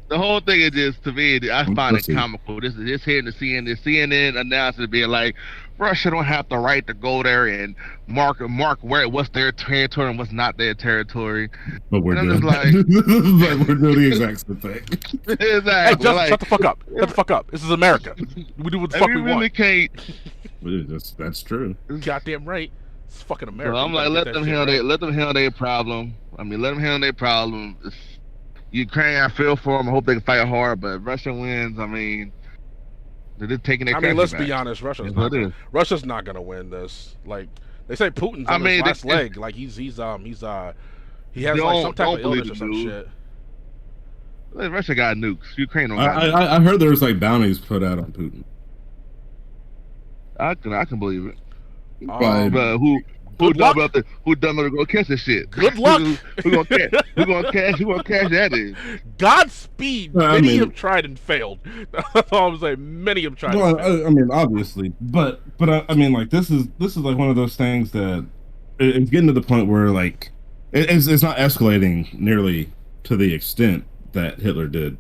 the whole thing is just, to me, I find it comical. This is hearing the CNN announcement being like, Russia don't have the right to go there and mark what's their territory and what's not their territory. But we're doing the exact same thing. Exactly. Hey, just shut the fuck up. Shut the fuck up. This is America. We do what the fuck we really want. Can't. That's true. Goddamn right. It's fucking America. So I'm like, let them handle their problem. I mean, let them handle their problem. Ukraine, I feel for them. I hope they can fight hard, but if Russia wins, I mean, they're just taking their country let's back. be honest. Russia's not gonna win this. They say Putin's on his last leg. He has some type of illness or some shit. Russia got nukes. Ukraine don't got nukes. I heard there was bounties put out on Putin. I can believe it. But But who good dumb luck. enough to go catch this shit? Good luck. Who gonna catch? Who gonna catch that is? Godspeed. I Many mean- have tried and failed. That's all I'm saying. Many have tried. well, and failed. I mean, obviously, but I mean, like this is like one of those things that it's getting to the point where like it's not escalating nearly to the extent that Hitler did,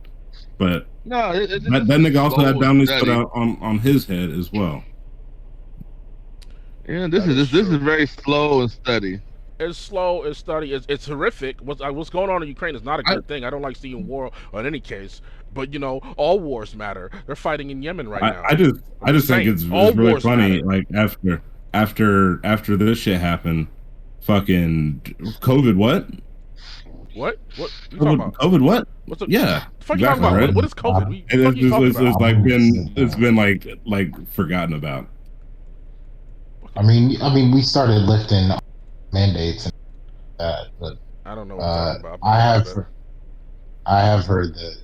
but No, that nigga also had slow bounties and put steady. out on his head as well. Yeah, this That is is this true. is very slow and steady. It's slow. It's study. It's horrific. What's going on in Ukraine is not a good thing. I don't like seeing war in any case. But you know, all wars matter. They're fighting in Yemen right now. I just think saying, it's all really wars funny. matter. Like after this shit happened, fucking COVID. What? What? What? You talking about? COVID? What? What's the, Yeah, the fuck you talking exactly, about? right? What is COVID? What And the fuck you talking about? it's like it's been like forgotten about. I mean, we started lifting mandates and that, but I don't know what you're talking about. I have heard that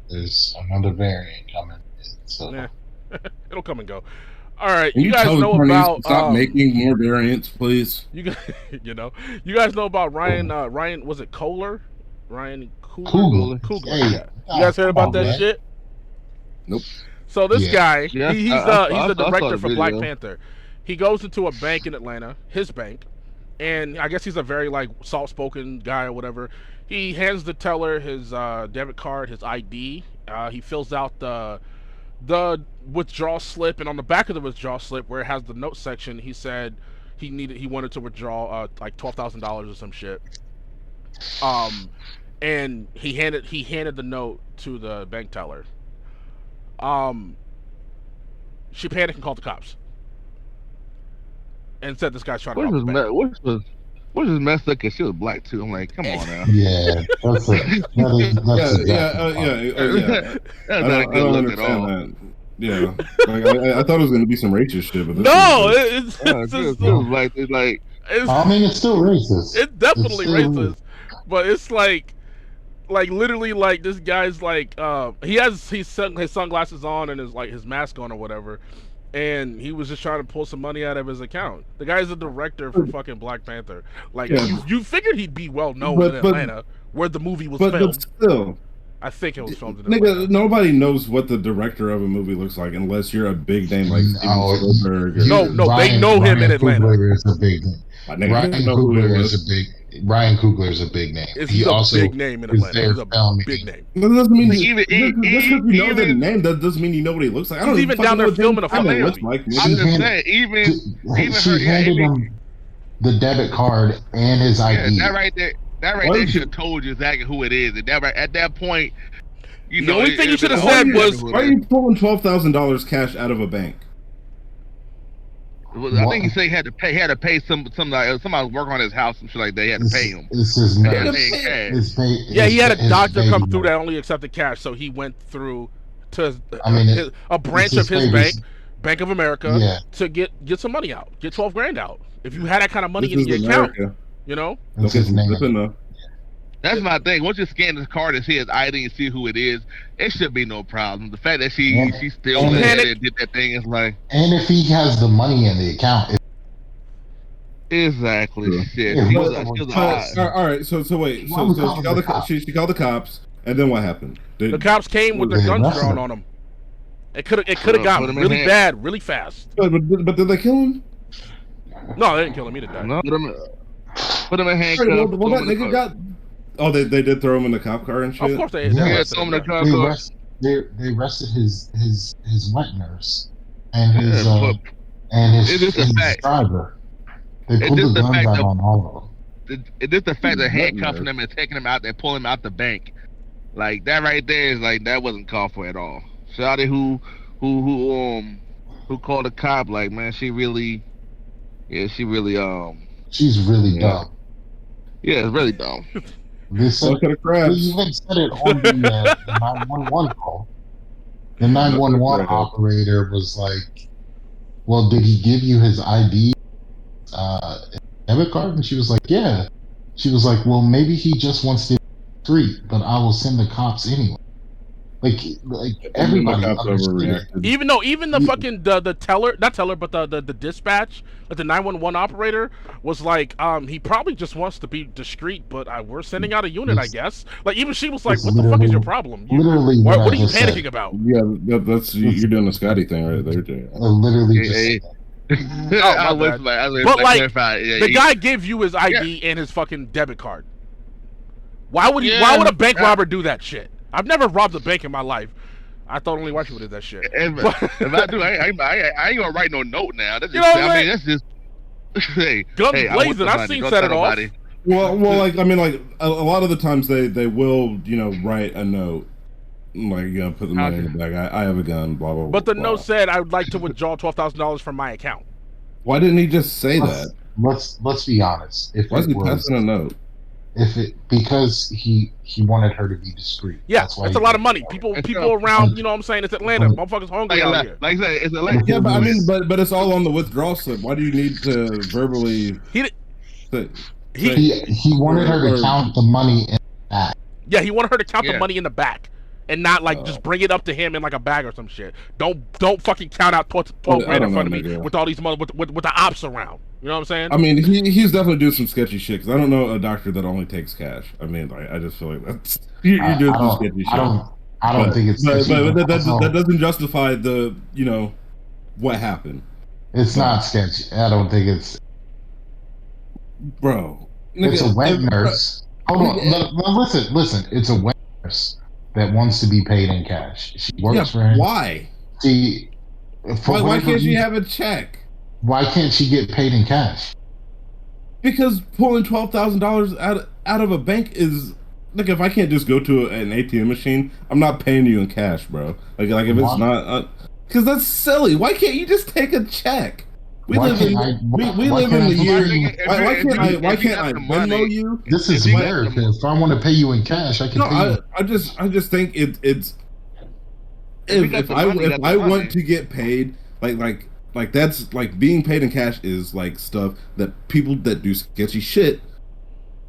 there's another variant coming. So Yeah. It'll come and go. All right, Can you guys tell the know Chinese about to stop making more variants, please? you guys, you guys know about Ryan. Ryan, was it Kohler? Ryan Coogler. Coogler. Hey, Yeah. You guys heard about come on, that man. shit? Nope. So this Yeah. guy, Yeah, he's I the saw director the for Black video. Panther. He goes into a bank in Atlanta, his bank, and I guess he's a very like soft-spoken guy or whatever. He hands the teller his debit card, his ID. He fills out the withdrawal slip, and on the back of the withdrawal slip, where it has the note section, he said he wanted to withdraw like $12,000 or some shit. And he handed the note to the bank teller. She panicked and called the cops, and said this guy's trying to rob the bank. Which is messed up because she was black too. I'm like, come on now. yeah, that's it. Yeah. That's I not a don't good look at all. understand that. Yeah, like, I thought it was going to be some racist shit, but this No, is Yeah, it's she was like, it's like, I mean, it's still racist. it's definitely It's still racist, but it's like literally like this guy's like he has his sunglasses on and his mask on or whatever, and he was just trying to pull some money out of his account. The guy's a director for fucking Black Panther. Like Yeah. you figured he'd be well known But- in but- Atlanta, where the movie was but filmed. still, I think it was filmed in nigga, Atlanta. nobody knows what the director of a movie looks like unless you're a big name like No, Steven Spielberg. Or, No, they know him in Atlanta. Coogler is a big name. My nigga, Ryan you know who it Coogler was. is a big. Ryan Coogler is a big name. He's a big name in is Atlanta. there He's a filming. big name. That doesn't mean Even- just because you know the even- name, that doesn't mean you know what he looks like. I don't He's even even down fucking there know what filming a James fucking Cameron looks movie. like. I'm nigga. just She saying, even She her, yeah, handed even, him the debit card and his yeah, ID. that right there Why- should have told you exactly who it is. And that right at that point, you The know, only thing you should have Why said are you- was, why are you pulling $12,000 cash out of a bank? I think he said he had to pay somebody was working on his house, some shit like that. He had to pay him. It's his He had to nurse. pay him cash. yeah, he had a his doctor baby come through nurse. that only accepted cash, so he went through to I mean, a branch it's of his his bank, baby. Bank of America, Yeah. to get some money out, get 12 grand out. If you had that kind of money This in is your account, America. you know, That's Don't his get name. flipping though. That's my thing. Once you scan his card and see his ID and see who it is, it should be no problem. The fact that she still And- went ahead Panic. and did that thing is like And if he has the money in the account, exactly Yeah. shit. Yeah, She but- was All right. So wait. Why So we she calling called the the cops? she called the cops, and then what happened? the cops came with their They guns arrested drawn him. on him. It could have Put gotten him in really hand. bad, really fast. But did they kill him? No, they didn't kill him. He didn't die. no, put him in handcuffs. Well, throw that him in the nigga car. got. Oh, they did throw him in the cop car and shit. Of course they. Yeah. they Yeah, arrested throw him in him, the yeah. car. they arrested his wet nurse and his Yeah, but and It's just a his fact. driver. They It's pulled just the the guns fact out that- on all of them. it's just the fact that He's handcuffing nutmeg. him and taking him out there, pulling him out the bank, like that right there is like that wasn't called for at all. Shawty who called the cop, like man, she really She's really Yeah. dumb. yeah, it's really dumb. They said, Look at the they crabs. even said it on the 911 call. The 911 operator was like, "Well, did he give you his ID, debit card?" And she was like, "Yeah." She was like, "Well, maybe he just wants to street, but I will send the cops anyway." Like And then the everybody cops understood it. overreacted. Even though the You- fucking the teller, not teller, but the dispatch, like the 911 operator was like, he probably just wants to be discreet, but we're sending out a unit, I guess. Like even she was like, It's what the fuck is your literally- problem? literally What what I are you just said. panicking about? Yeah, that's you're doing the Scotty thing right there, Jay. I literally just Hey, said that. my I was bad. like, I was But, like, like, clarify. Yeah, The guy gave you his ID and his fucking debit card. Why would Why would a bank robber do that shit? I've never robbed a bank in my life. I thought only white people did that shit. If I do, I ain't gonna write no note now. That's You just, know what I I'm mean, that's just. Hey, Guns hey, I want blazing, I've somebody, seen don't set tell it off. nobody. Well, like I mean, like a lot of the times they will, write a note, like put the money in the bag. I have a gun, blah blah. But the blah. note said I would like to withdraw $12,000 from my account. Why didn't he just say that? Let's be honest. If Why is it he was, passing a note? because he wanted her to be discreet. Yeah, that's why that's he a lot of did money. it. People around, you know what I'm saying? It's Atlanta. Motherfuckers hungry out here. Like I said, it's a Yeah, but I mean, but it's all on the withdrawal slip. Why do you need to verbally? He Say, He wanted her to count the money in that. Yeah, he wanted her to count the Yeah. money in the back. And not like just bring it up to him in like a bag or some shit. Don't fucking count out 12 grand in front of me with all these with the ops around. You know what I'm saying? I mean, he's definitely doing some sketchy shit. Because I don't know a doctor that only takes cash. I mean, I just feel like that's you're doing some sketchy shit. I don't think it's. But sketchy, that also, doesn't justify the what happened, it's not sketchy. I don't think it's. bro. It's a wet nurse. Hold on. No, listen. It's a wet nurse that wants to be paid in cash. She works for him. Why? Why can't she have a check? Why can't she get paid in cash? Because pulling $12,000 out of a bank is like, if I can't just go to an ATM machine, I'm not paying you in cash, bro. Like if it's not, because that's silly. Why can't you just take a check? We live in the year. Why can't I Venmo you? This is America. If I want to pay you in cash, I can pay you. I just think it's if I want to get paid, like that's like being paid in cash is like stuff that people that do sketchy shit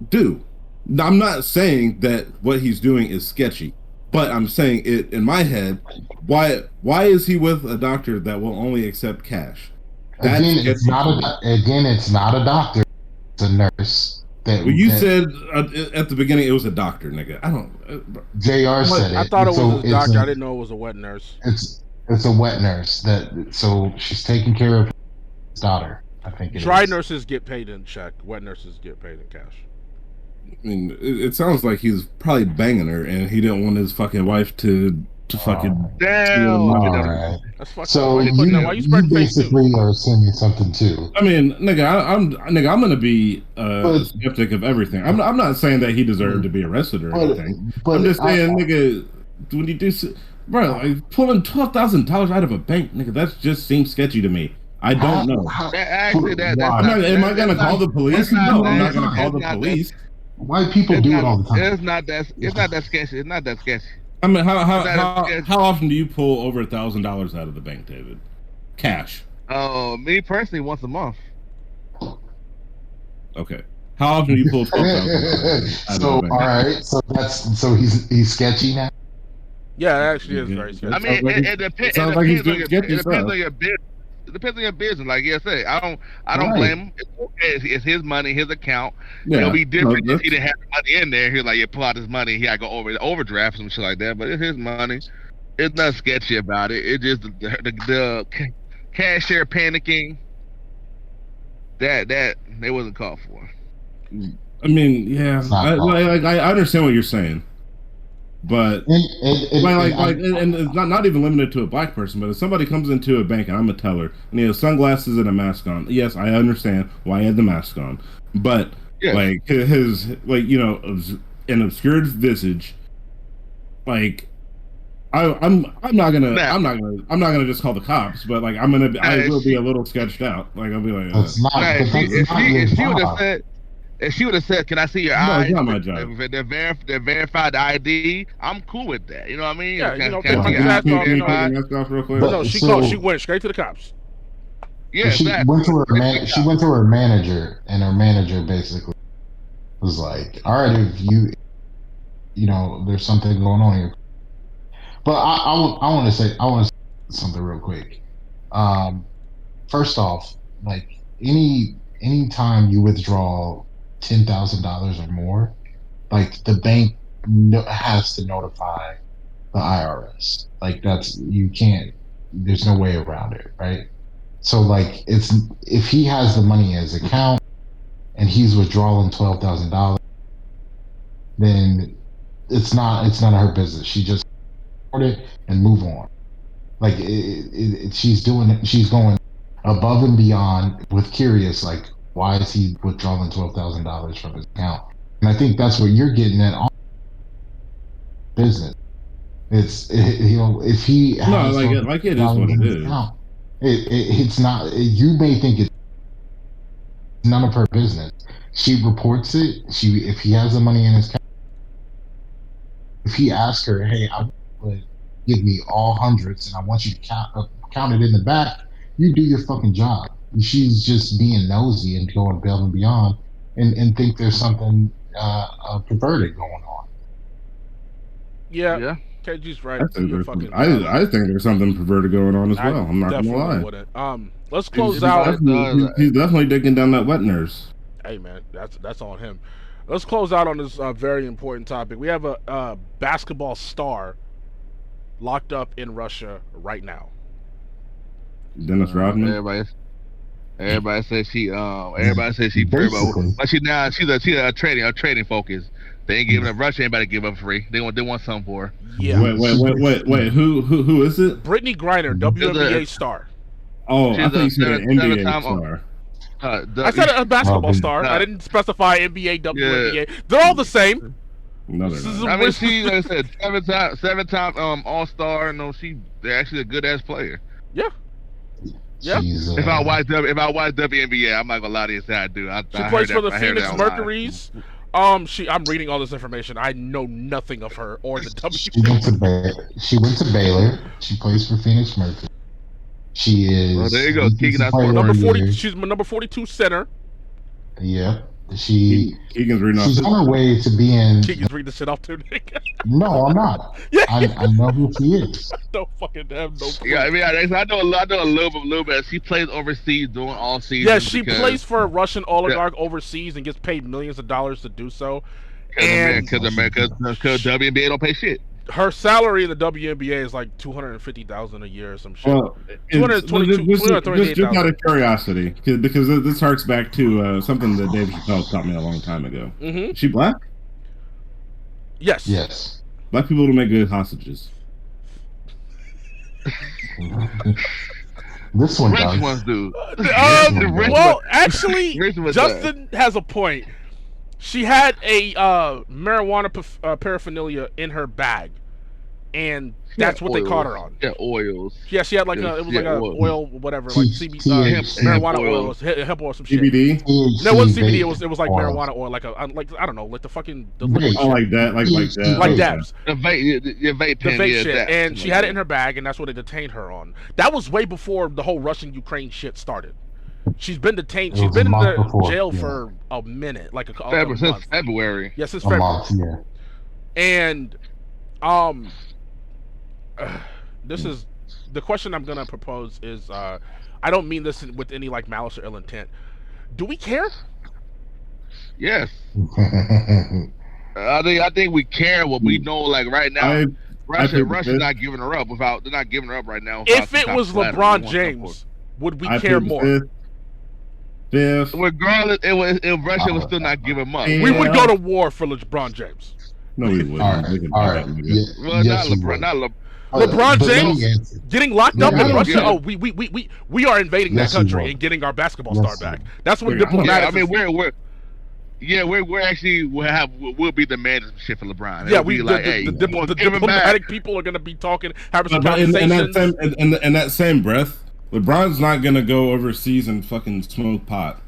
do. Now, I'm not saying that what he's doing is sketchy, but I'm saying it in my head. Why is he with a doctor that will only accept cash? Again, it's not a doctor. It's a nurse. Well, you said at the beginning it was a doctor, nigga. I don't. JR said it. I thought it was a doctor. I didn't know it was a wet nurse. It's a wet nurse so she's taking care of his daughter. I think it Dry is. nurses get paid in check. Wet nurses get paid in cash. I mean, it sounds like he's probably banging her, and he didn't want his fucking wife to fucking. Damn. All right. That's fucked So up. Why you you spreading fake news? basically are sending something too. I mean, nigga, I'm gonna be a skeptic of everything. I'm not saying that he deserved to be arrested or anything. I'm just saying, nigga, when you do, bro, like pulling $12,000 out of a bank, nigga, that just seems sketchy to me. I don't know. Am I gonna call the police? No, I'm not gonna call the police. White people do it all the time. It's not that sketchy. It's not that sketchy. I mean, how often do you pull over $1,000 out of the bank, David? Cash. Me personally, once a month. Okay. How often do you pull $12,000 out So of the bank? all right, so he's sketchy now. Yeah, it actually is very sketchy. I mean, it depends. Sounds like he's doing sketchy It depends stuff. on your business. It depends on your business. Like I said, I don't blame him. It's okay. It's his money, his account. Yeah. It'll be different if he didn't have the money in there. He's like, pull out his money. He got to go over the overdraft and shit like that. But it's his money. It's nothing sketchy about it. It's just the cashier panicking. That they wasn't called for. I mean, yeah, I understand what you're saying, but and it's not even limited to a black person. But if somebody comes into a bank and I'm a teller and he has sunglasses and a mask on, yes, I understand why he had the mask on. But like his an obscured visage, like I'm not gonna just call the cops, but like I will be a little sketched out. Like I'll be like, if she would have said, "Can I see your no, eyes?" It's not my job. They verified the ID. I'm cool with that. You know what I mean? Yeah, can you know, I see your mask eyes off, verified? Real quick. But no, she went straight to the cops. Yeah, she exactly. she went to her manager, and her manager basically was like, "All right, if you know, there's something going on here." But I want to say something real quick. First off, like any time you withdraw $10,000 or more, like the bank has to notify the IRS. Like that's you can't. There's no way around it, right? So like it's if he has the money in his account and he's withdrawing $12,000, then it's none of her business. She just report it and move on. Like she's doing it. She's going above and beyond with curious. Like why is he withdrawing $12,000 from his account? And I think that's what you're getting at on business. If he has No, like it is what it is. account, it's not. You may think it's none of her business. She reports it. If he has the money in his account, if he asks her, hey, I would give me all hundreds and I want you to count it in the back, you do your fucking job. She's just being nosy and going above and beyond and think there's something perverted going on. Yeah. KG's right. I think there's something perverted going on as well. I'm not gonna lie. Wouldn't. Let's close out. He's definitely digging down that wet nurse. Hey man, that's on him. Let's close out on this very important topic. We have a basketball star locked up in Russia right now. Dennis Rodman. Everybody says she pretty much, but she's a trading focus. They ain't giving up Russia. Anybody give up free? They want something for her. Yeah. Wait. Who is it? Brittany Griner, WNBA star. Oh, I think you said an NBA star. I said a basketball star. I didn't specify NBA, WNBA. Yeah. They're all the same. No, they're not. I mean, she, like I said, seven-time All-Star. No, they're actually a good-ass player. Yeah. Yeah. If I watch WNBA, I'm not gonna lie to you. Say I do. She plays for the Phoenix Mercuries. I'm reading all this information. I know nothing of her or the WNBA. She went to Baylor. She plays for Phoenix Mercury. She is. Oh, there you go. Number 40. She's my number 42 center. Yeah. Keegan's reading she's on her way to being. Keegan's reading the shit off too. No, I'm not. Yeah. I know who she is. I don't fucking have no clue. Yeah, I mean, I know a little bit. She plays overseas doing all season. Yeah, she plays for a Russian oligarch overseas and gets paid millions of dollars to do so. Because WNBA don't pay shit. Her salary in the WNBA is like $250,000 a year or some shit. Well, just out of curiosity, because this harks back to something that Dave Chappelle taught me a long time ago. Mm-hmm. Is she black? Yes. Yes. Black people don't make good hostages. This one Rich does. ones do. Well, actually, Justin has a point. She had a marijuana paraphernalia in her bag, and that's what they caught her on. Yeah, oils. Yeah, she had like oil, whatever, like CBD, marijuana oil, hemp oil, some shit. CBD? No, it wasn't CBD. It was like marijuana oil, like I don't know, like the fucking liquid. Oh, like that, like dabs. The vape pen, shit, and she had it in her bag, and that's what they detained her on. That was way before the whole Russian-Ukraine shit started. She's been detained. She's been in the jail for a minute, like a month. Since February. Yes, since February. Yeah. And this is the question I'm gonna propose is I don't mean this with any like malice or ill intent. Do we care? Yes. I think we care what we know. Like right now, Russia's not giving her up they're not giving her up right now. If it was LeBron James, would we care more? Regardless, if Russia was still not giving up, we would go to war for LeBron James. No, we wouldn't. All right. Well, yes, not LeBron. LeBron James getting locked up in Russia. Oh, we are invading that country and getting our basketball star back. That's what diplomatic. I mean, we're actually we'll be demanding some shit for LeBron. Yeah, the diplomatic people are gonna be talking, having some conversations. In that same breath, LeBron's not gonna go overseas and fucking smoke pot.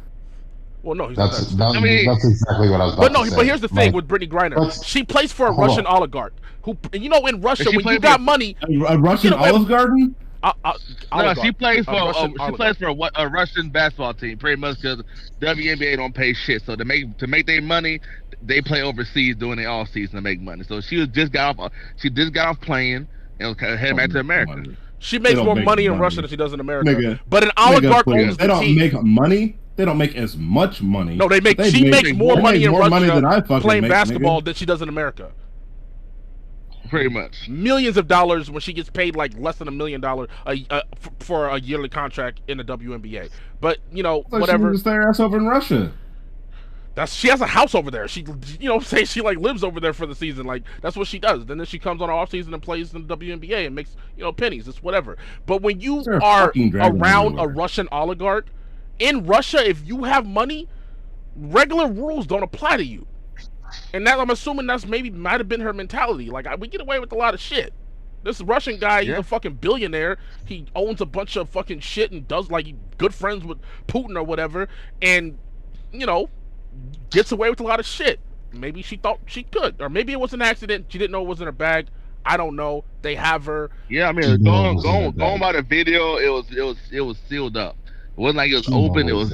Well, no, that's exactly what I was about to say. But here's the thing with Brittany Griner. She plays for a Russian oligarch who, in Russia, when you got money, a Russian Olive Garden. No, she plays for a Russian basketball team, pretty much because WNBA don't pay shit. So to make their money, they play overseas doing it all season to make money. So she just got off playing. and head back to America. Money. She makes don't more make money in money. Russia than she does in America. Nigga, but an oligarch owns they the don't team. make money. They don't make as much money. No, they make. They She makes more money in Russia than I fucking playing make, basketball nigga. than she does in America. Pretty much. Millions of dollars when she gets paid like less than $1 million for a yearly contract in the WNBA. But you know, whatever. She just their ass over in Russia. She has a house over there. She, say she like lives over there for the season. Like that's what she does. Then she comes on the off season and plays in the WNBA and makes pennies. It's whatever. But when you are around a Russian oligarch in Russia, if you have money, regular rules don't apply to you. And that I'm assuming might have been her mentality. Like we get away with a lot of shit. This Russian guy, he's a fucking billionaire. He owns a bunch of fucking shit and does like good friends with Putin or whatever. And gets away with a lot of shit. Maybe she thought she could, or maybe it was an accident. She didn't know it was in her bag. I don't know. They have her. Yeah, I mean, going by the video, it was sealed up. It wasn't like it was open. It was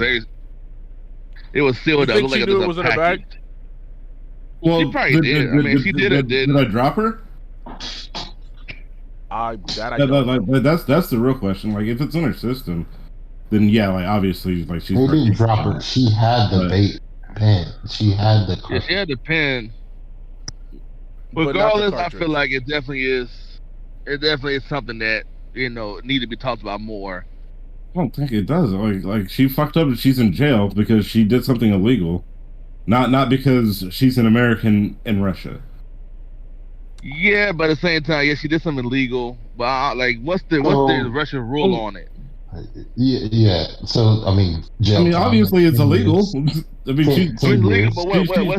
sealed up. You think she knew it was in her bag? Well, she probably did. I mean, she did. Did I drop her? That's the real question. Like, if it's in her system, then yeah, like obviously, like she's. They didn't drop her. She had the bait pen. She had the. Yeah, she had the pen. Regardless, I feel like it definitely is. It definitely is something that need to be talked about more. I don't think it does. Like she fucked up and she's in jail because she did something illegal, not because she's an American in Russia. Yeah, but at the same time, yeah, she did something illegal. But what's the Russian rule on it? Yeah. So I mean, jail. I mean, obviously it's illegal. I mean,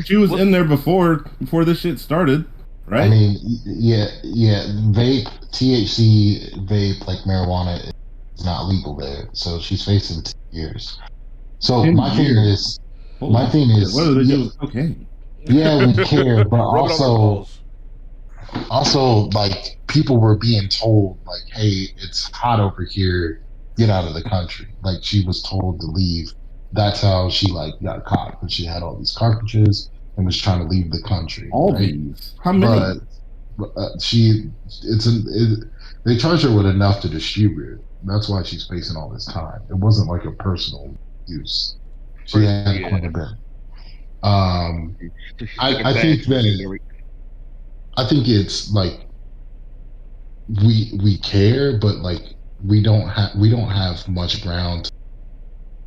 she was in there before this shit started, right? I mean, yeah. Vape, THC, vape like marijuana is not legal there, so she's facing 10 years. So my thing is, what do they do with cocaine? Yeah, we care, but also like people were being told like, hey, it's hot over here, get out of the country. Like she was told to leave. That's how she got caught, because she had all these cartridges and was trying to leave the country. These? How many? But they charged her with enough to distribute. That's why she's facing all this time. It wasn't like a personal use. She had quite a bit. I think it's like we care, but like we don't have much ground to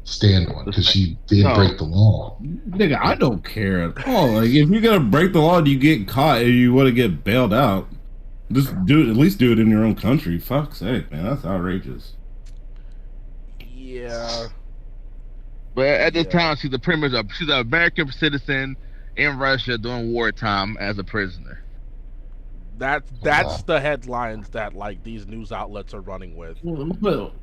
stand on, because she did break the law. Nigga, I don't care at all. Like if you're gonna break the law and you get caught and you want to get bailed out, just do it. At least do it in your own country. Fuck's sake, man, that's outrageous. Yeah. But at this time, she's an American citizen in Russia during wartime as a prisoner. That's the headlines that like these news outlets are running with. Well,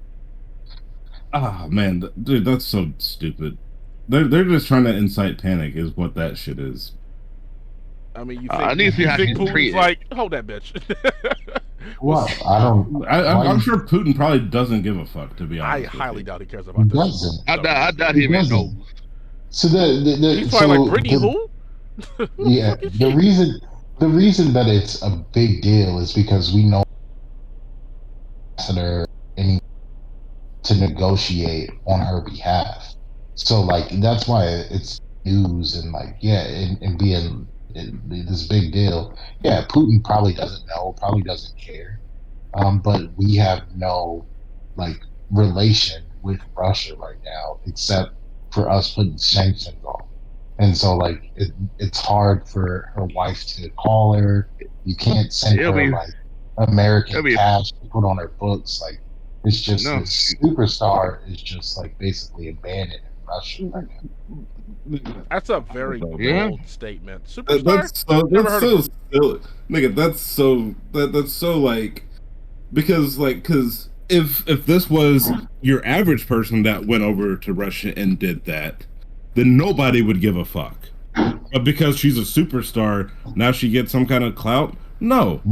man, dude, that's so stupid. They're just trying to incite panic, is what that shit is. I mean, you I need to see how she's Putin's treated. like, hold that bitch. Well, I'm sure Putin probably doesn't give a fuck, to be honest. I highly doubt he cares about this. I doubt he even knows. So he's probably like, Brittany who? Yeah, the reason that it's a big deal is because we know ambassador to negotiate on her behalf. So like that's why it's news and like and being this big deal. Yeah, Putin probably doesn't know, probably doesn't care. But we have no like relation with Russia right now, except for us putting sanctions on. And so, like, it's hard for her wife to call her. You can't send her like American cash to put on her books. Like, it's just this superstar is just like basically abandoned in Russia right now. That's a very bold statement. Superstar? That's so like, because if this was your average person that went over to Russia and did that, then nobody would give a fuck. But because she's a superstar, now she gets some kind of clout. No,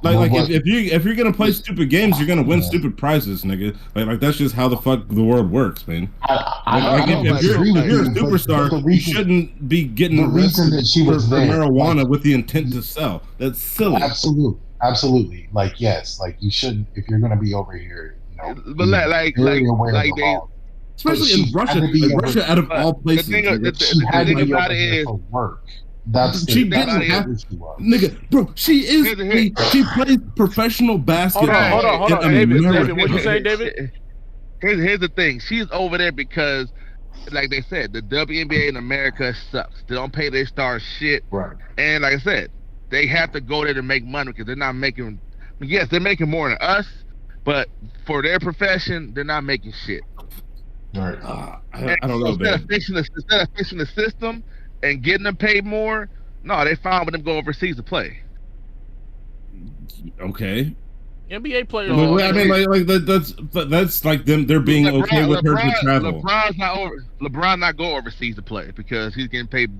if you're gonna play stupid games, you're gonna win stupid prizes, nigga. Like that's just how the fuck the world works, man. If you're a superstar, you shouldn't be getting arrested for marijuana with the intent to sell. That's silly. absolutely. Like, yes, like you shouldn't if you're going to be over here. But Be very aware of the they. law. Especially she in Russia, had to be like over. Russia, out of But all the places, thing, like, She the had to thing be about over it here is, for work. That's she thing about didn't it have, is, nigga, bro. She is she plays professional Hold basketball on, in David. America. What you saying, David? Here's the thing. She's over there because, like they said, the WNBA in America sucks. They don't pay their stars shit. right. And like I said, they have to go there to make money because they're not making. Yes, they're making more than us, but for their profession, they're not making shit. Right. I don't know, instead man. of fixing the system and getting them paid more, no, they fine with them go overseas to play. Okay. NBA players. Well, I mean, like that's like them. They're being okay with her to travel. LeBron not go overseas to play because he's getting paid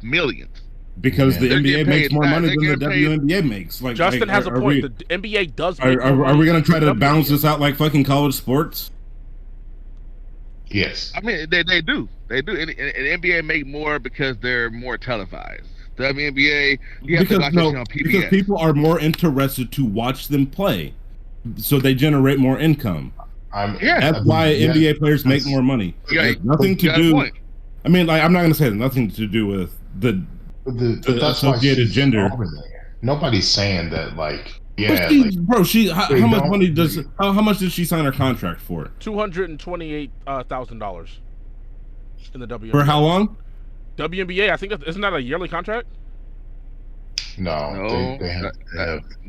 millions. Because the They're NBA getting makes paid- more money they're than the getting paid- WNBA makes. Like Justin has a are point. we- The NBA does make more Are money we going to than try to the balance WNBA. this out like fucking college sports? Yes. I mean, they do. And NBA make more because they're more televised. The WNBA, you have to watch that shit on PBS. Because people are more interested to watch them play, so they generate more income. That's why NBA players make more money. Yeah, It has nothing to do. I mean, like, I'm not going to say it has nothing to do with the that's why associated she's gender. over there. Nobody's saying that, like, But how much money does how much did she sign her contract for? $228,000 in the WNBA. For how long? WNBA, I think isn't that a yearly contract? No, they have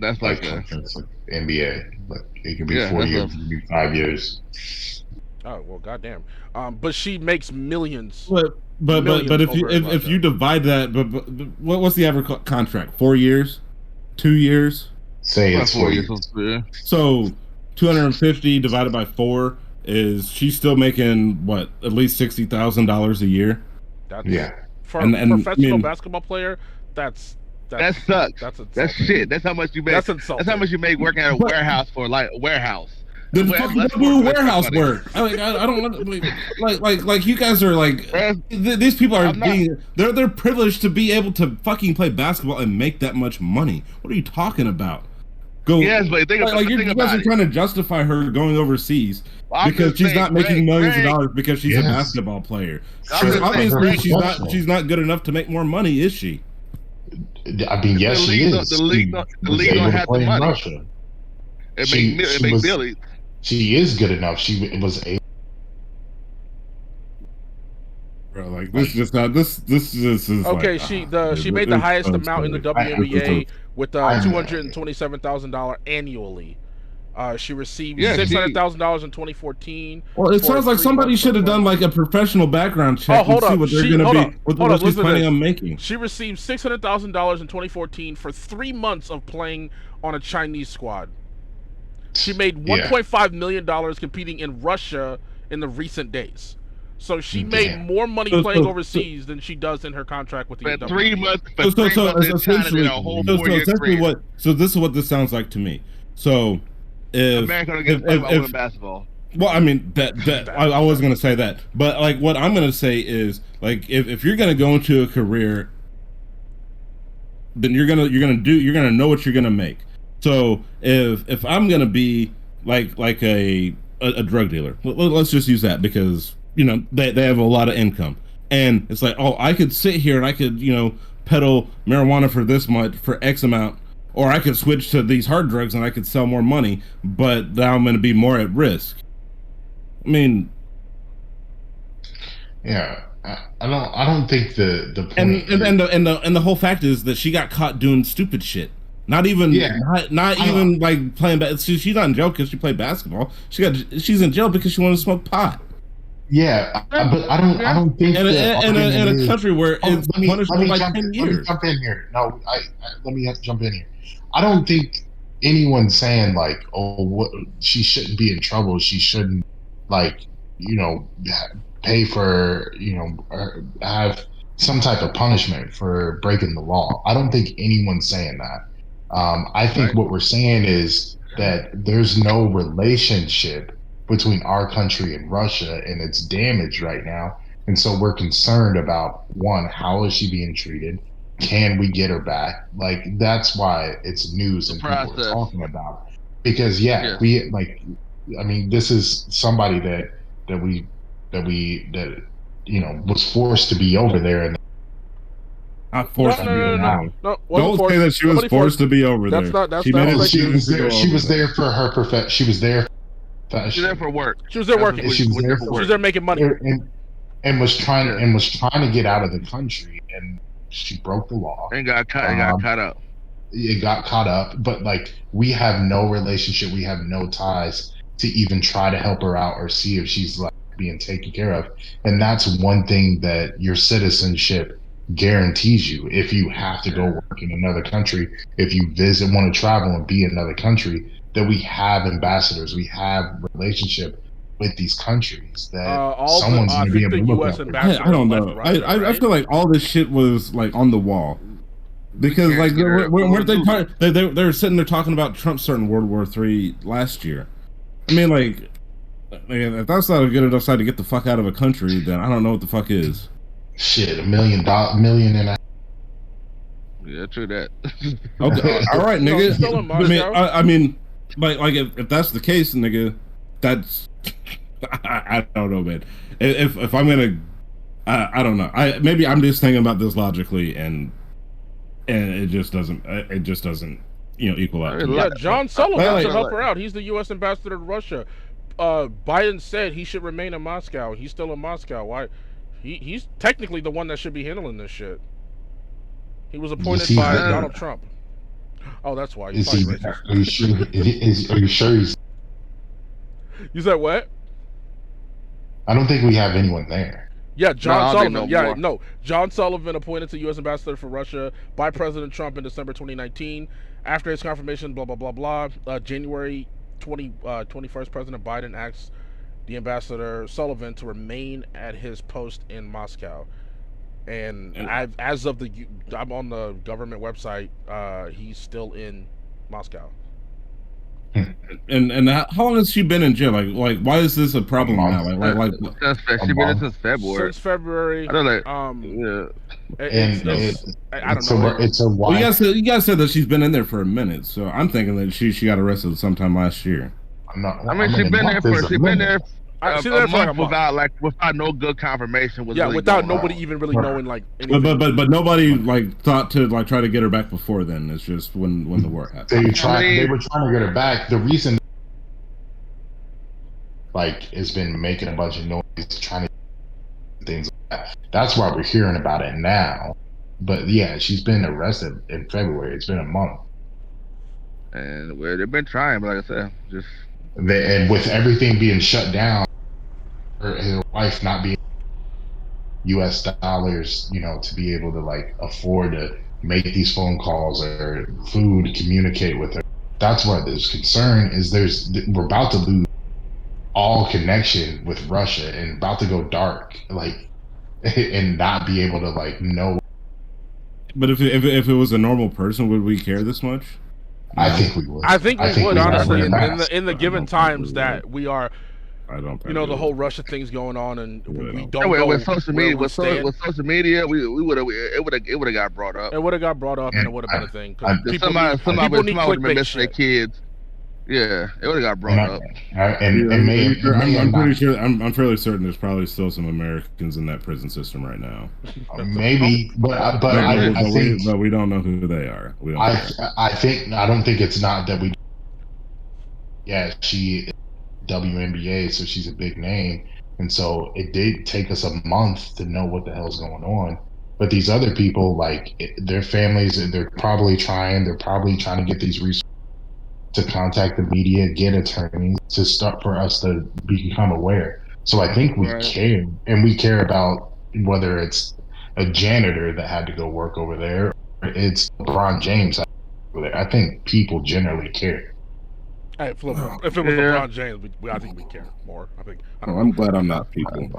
that's like contracts like NBA. Like it could be Yeah, 4 that's years, it could be 5 years. Oh well, goddamn. But she makes millions. But if you divide that, but what's the average contract? 4 years, 2 years. Say it's 4 years. So 250 divided by 4 is she's still making what, at least $60,000 a year. That's, yeah. For a professional basketball player, that sucks. That's shit. That's how much you make. That's insulting. That's how much you make working at a warehouse for like a warehouse. Then fucking do warehouse work. I don't like you guys are like these people are they're privileged to be able to fucking play basketball and make that much money. What are you talking about? Yes, but you guys are trying to justify her going overseas because she's not making millions of dollars because she's a basketball player. Obviously, she's not good enough to make more money, is she? I mean, yes, she is. The league don't have the money. Russia. It makes billions. She is good enough. She was able. Bro, like this is okay. Like, she made the highest amount in the WNBA with $227,000 annually. She received $600,000 in 2014. Well, it sounds like somebody should have done like a professional background check and see what they're going to be. What she's planning on making. She received $600,000 in 2014 for 3 months of playing on a Chinese squad. She made $1.5 million competing in Russia in the recent days. So she made more money playing overseas than she does in her contract with the WNBA. 3 months. So this is what this sounds like to me. So if America don't get about basketball. Well, I mean that I was going to say that, but like what I'm going to say is like if you're going to go into a career, then you're gonna know what you're going to make. So if I'm going to be like a drug dealer, let's just use that because you know they have a lot of income, and it's like, oh, I could sit here and I could peddle marijuana for this much for X amount, or I could switch to these hard drugs and I could sell more money, but now I'm going to be more at risk. I mean, yeah, I don't think the point and the whole fact is that she got caught doing stupid shit. Not even like playing. She's not in jail because she played basketball. She's in jail because she wanted to smoke pot. Yeah, but I don't think in a country where it's punishable by 10 years. Let me jump in here. No, let me jump in here. I don't think anyone's saying like, oh, she shouldn't be in trouble. She shouldn't pay for have some type of punishment for breaking the law. I don't think anyone's saying that. I think what we're saying is that there's no relationship between our country and Russia, and it's damaged right now. And so we're concerned about, one, how is she being treated? can we get her back? Like that's why it's news and people are Process. talking about it. Because Yes. we like, I mean, this is somebody that was forced to be over there, and Not forced to be over there. No, Don't say that she was forced to be over there. She made a she was decision to there. go She over was there for her profession. She was there. She's there for work. She was there working. She was there She was there making money. and was trying to get out of the country, and she broke the law. And got caught up. It got caught up, but like we have no relationship, we have no ties to even try to help her out or see if she's like being taken care of. And that's one thing that your citizenship guarantees you. If you have to go work in another country, if you want to travel and be in another country, that we have ambassadors, we have relationship with these countries that someone's going to be able to look at. I don't know. I feel like all this shit was like on the wall. Because like weren't they were sitting there talking about Trump starting World War III last year. I mean, like if that's not a good enough side to get the fuck out of a country, then I don't know what the fuck is. Shit, $1 million and a. Yeah, true that. Okay, all right, nigga. I mean, like if that's the case, nigga, that's I don't know, man. If I'm gonna, I don't know. Maybe I'm just thinking about this logically and it just doesn't equal out. Yeah, John Sullivan should help her out. He's the U.S. ambassador to Russia. Biden said he should remain in Moscow. He's still in Moscow. Why? He's technically the one that should be handling this shit. He was appointed by Donald Trump. Oh, that's why. Are you sure? Are you sure he's? You said what? I don't think we have anyone there. Yeah, John Sullivan. John Sullivan appointed to U.S. ambassador for Russia by President Trump in December 2019. After his confirmation, blah blah blah blah. January 21st, President Biden asked the ambassador Sullivan to remain at his post in Moscow. And I'm on the government website. He's still in Moscow. And how long has she been in jail? Like why is this a problem now? Like she's been in since February. Since February. I don't know. I don't know. It's a well, you guys said that she's been in there for a minute, so I'm thinking that she got arrested sometime last year. She's been there for a month without no good confirmation. Without nobody even really knowing like anything. But nobody like thought to like try to get her back before then. It's just when the war happened. They were trying to get her back. The reason has been making a bunch of noise, trying to things like that. That's why we're hearing about it now. But yeah, she's been arrested in February. It's been a month. And they've been trying, but like I said, and with everything being shut down, her wife not being U.S. dollars, to be able to like afford to make these phone calls or food, communicate with her. That's why there's concern. We're about to lose all connection with Russia and about to go dark, and not be able to know. But if it was a normal person, would we care this much? I think we would. I think we would honestly in the given times that we are. I don't think the whole Russia thing's going on, and we don't know with social media. With social media, we would have it would have got brought up. It would have got brought up, and it would have been a thing. Somebody would have been missing their kids. Yeah, it would have got brought up. I'm pretty sure. I'm fairly certain there's probably still some Americans in that prison system right now. Maybe, but I think we don't know who they are. I don't think it's not that we. Yeah, she is WNBA, so she's a big name, and so it did take us a month to know what the hell's going on. But these other people, their families, they're probably trying to get these resources to contact the media, get attorneys to start for us to become aware. So I think we care, and we care about whether it's a janitor that had to go work over there, or it's LeBron James over there. I think people generally care. Hey, if it was LeBron James, I think we care more. I'm glad I'm not people.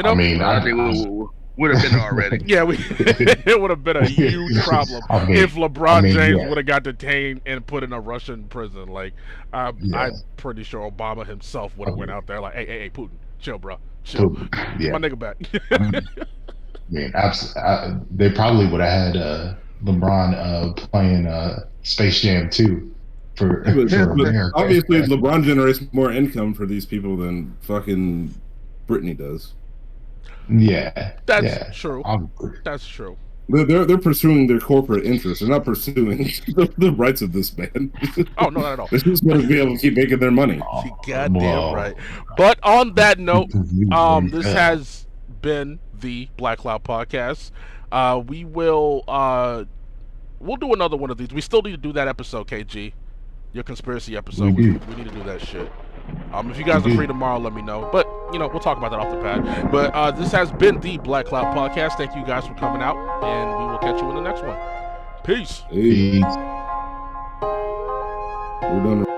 I mean, I think we would have been already. Yeah, it would have been a huge problem if LeBron James would have got detained and put in a Russian prison. I'm pretty sure Obama himself would have went out there hey, Putin, chill, bro, chill. Get my nigga back. I mean, they probably would have had LeBron playing Space Jam 2 for America. Obviously, LeBron generates more income for these people than fucking Britney does. Yeah, That's true. Obviously. That's true. They're pursuing their corporate interests. They're not pursuing the rights of this man. Oh, no, not at all. They just want to be able to keep making their money. You goddamn right. But on that note, this has been the Blac Kloud podcast. We will we'll do another one of these. We still need to do that episode, KG. Your conspiracy episode. We need to do that shit. If you guys are free tomorrow, let me know. But, we'll talk about that off the pad. But this has been the Blac Kloud podcast. Thank you guys for coming out, and we will catch you in the next one. Peace. Peace. We're done.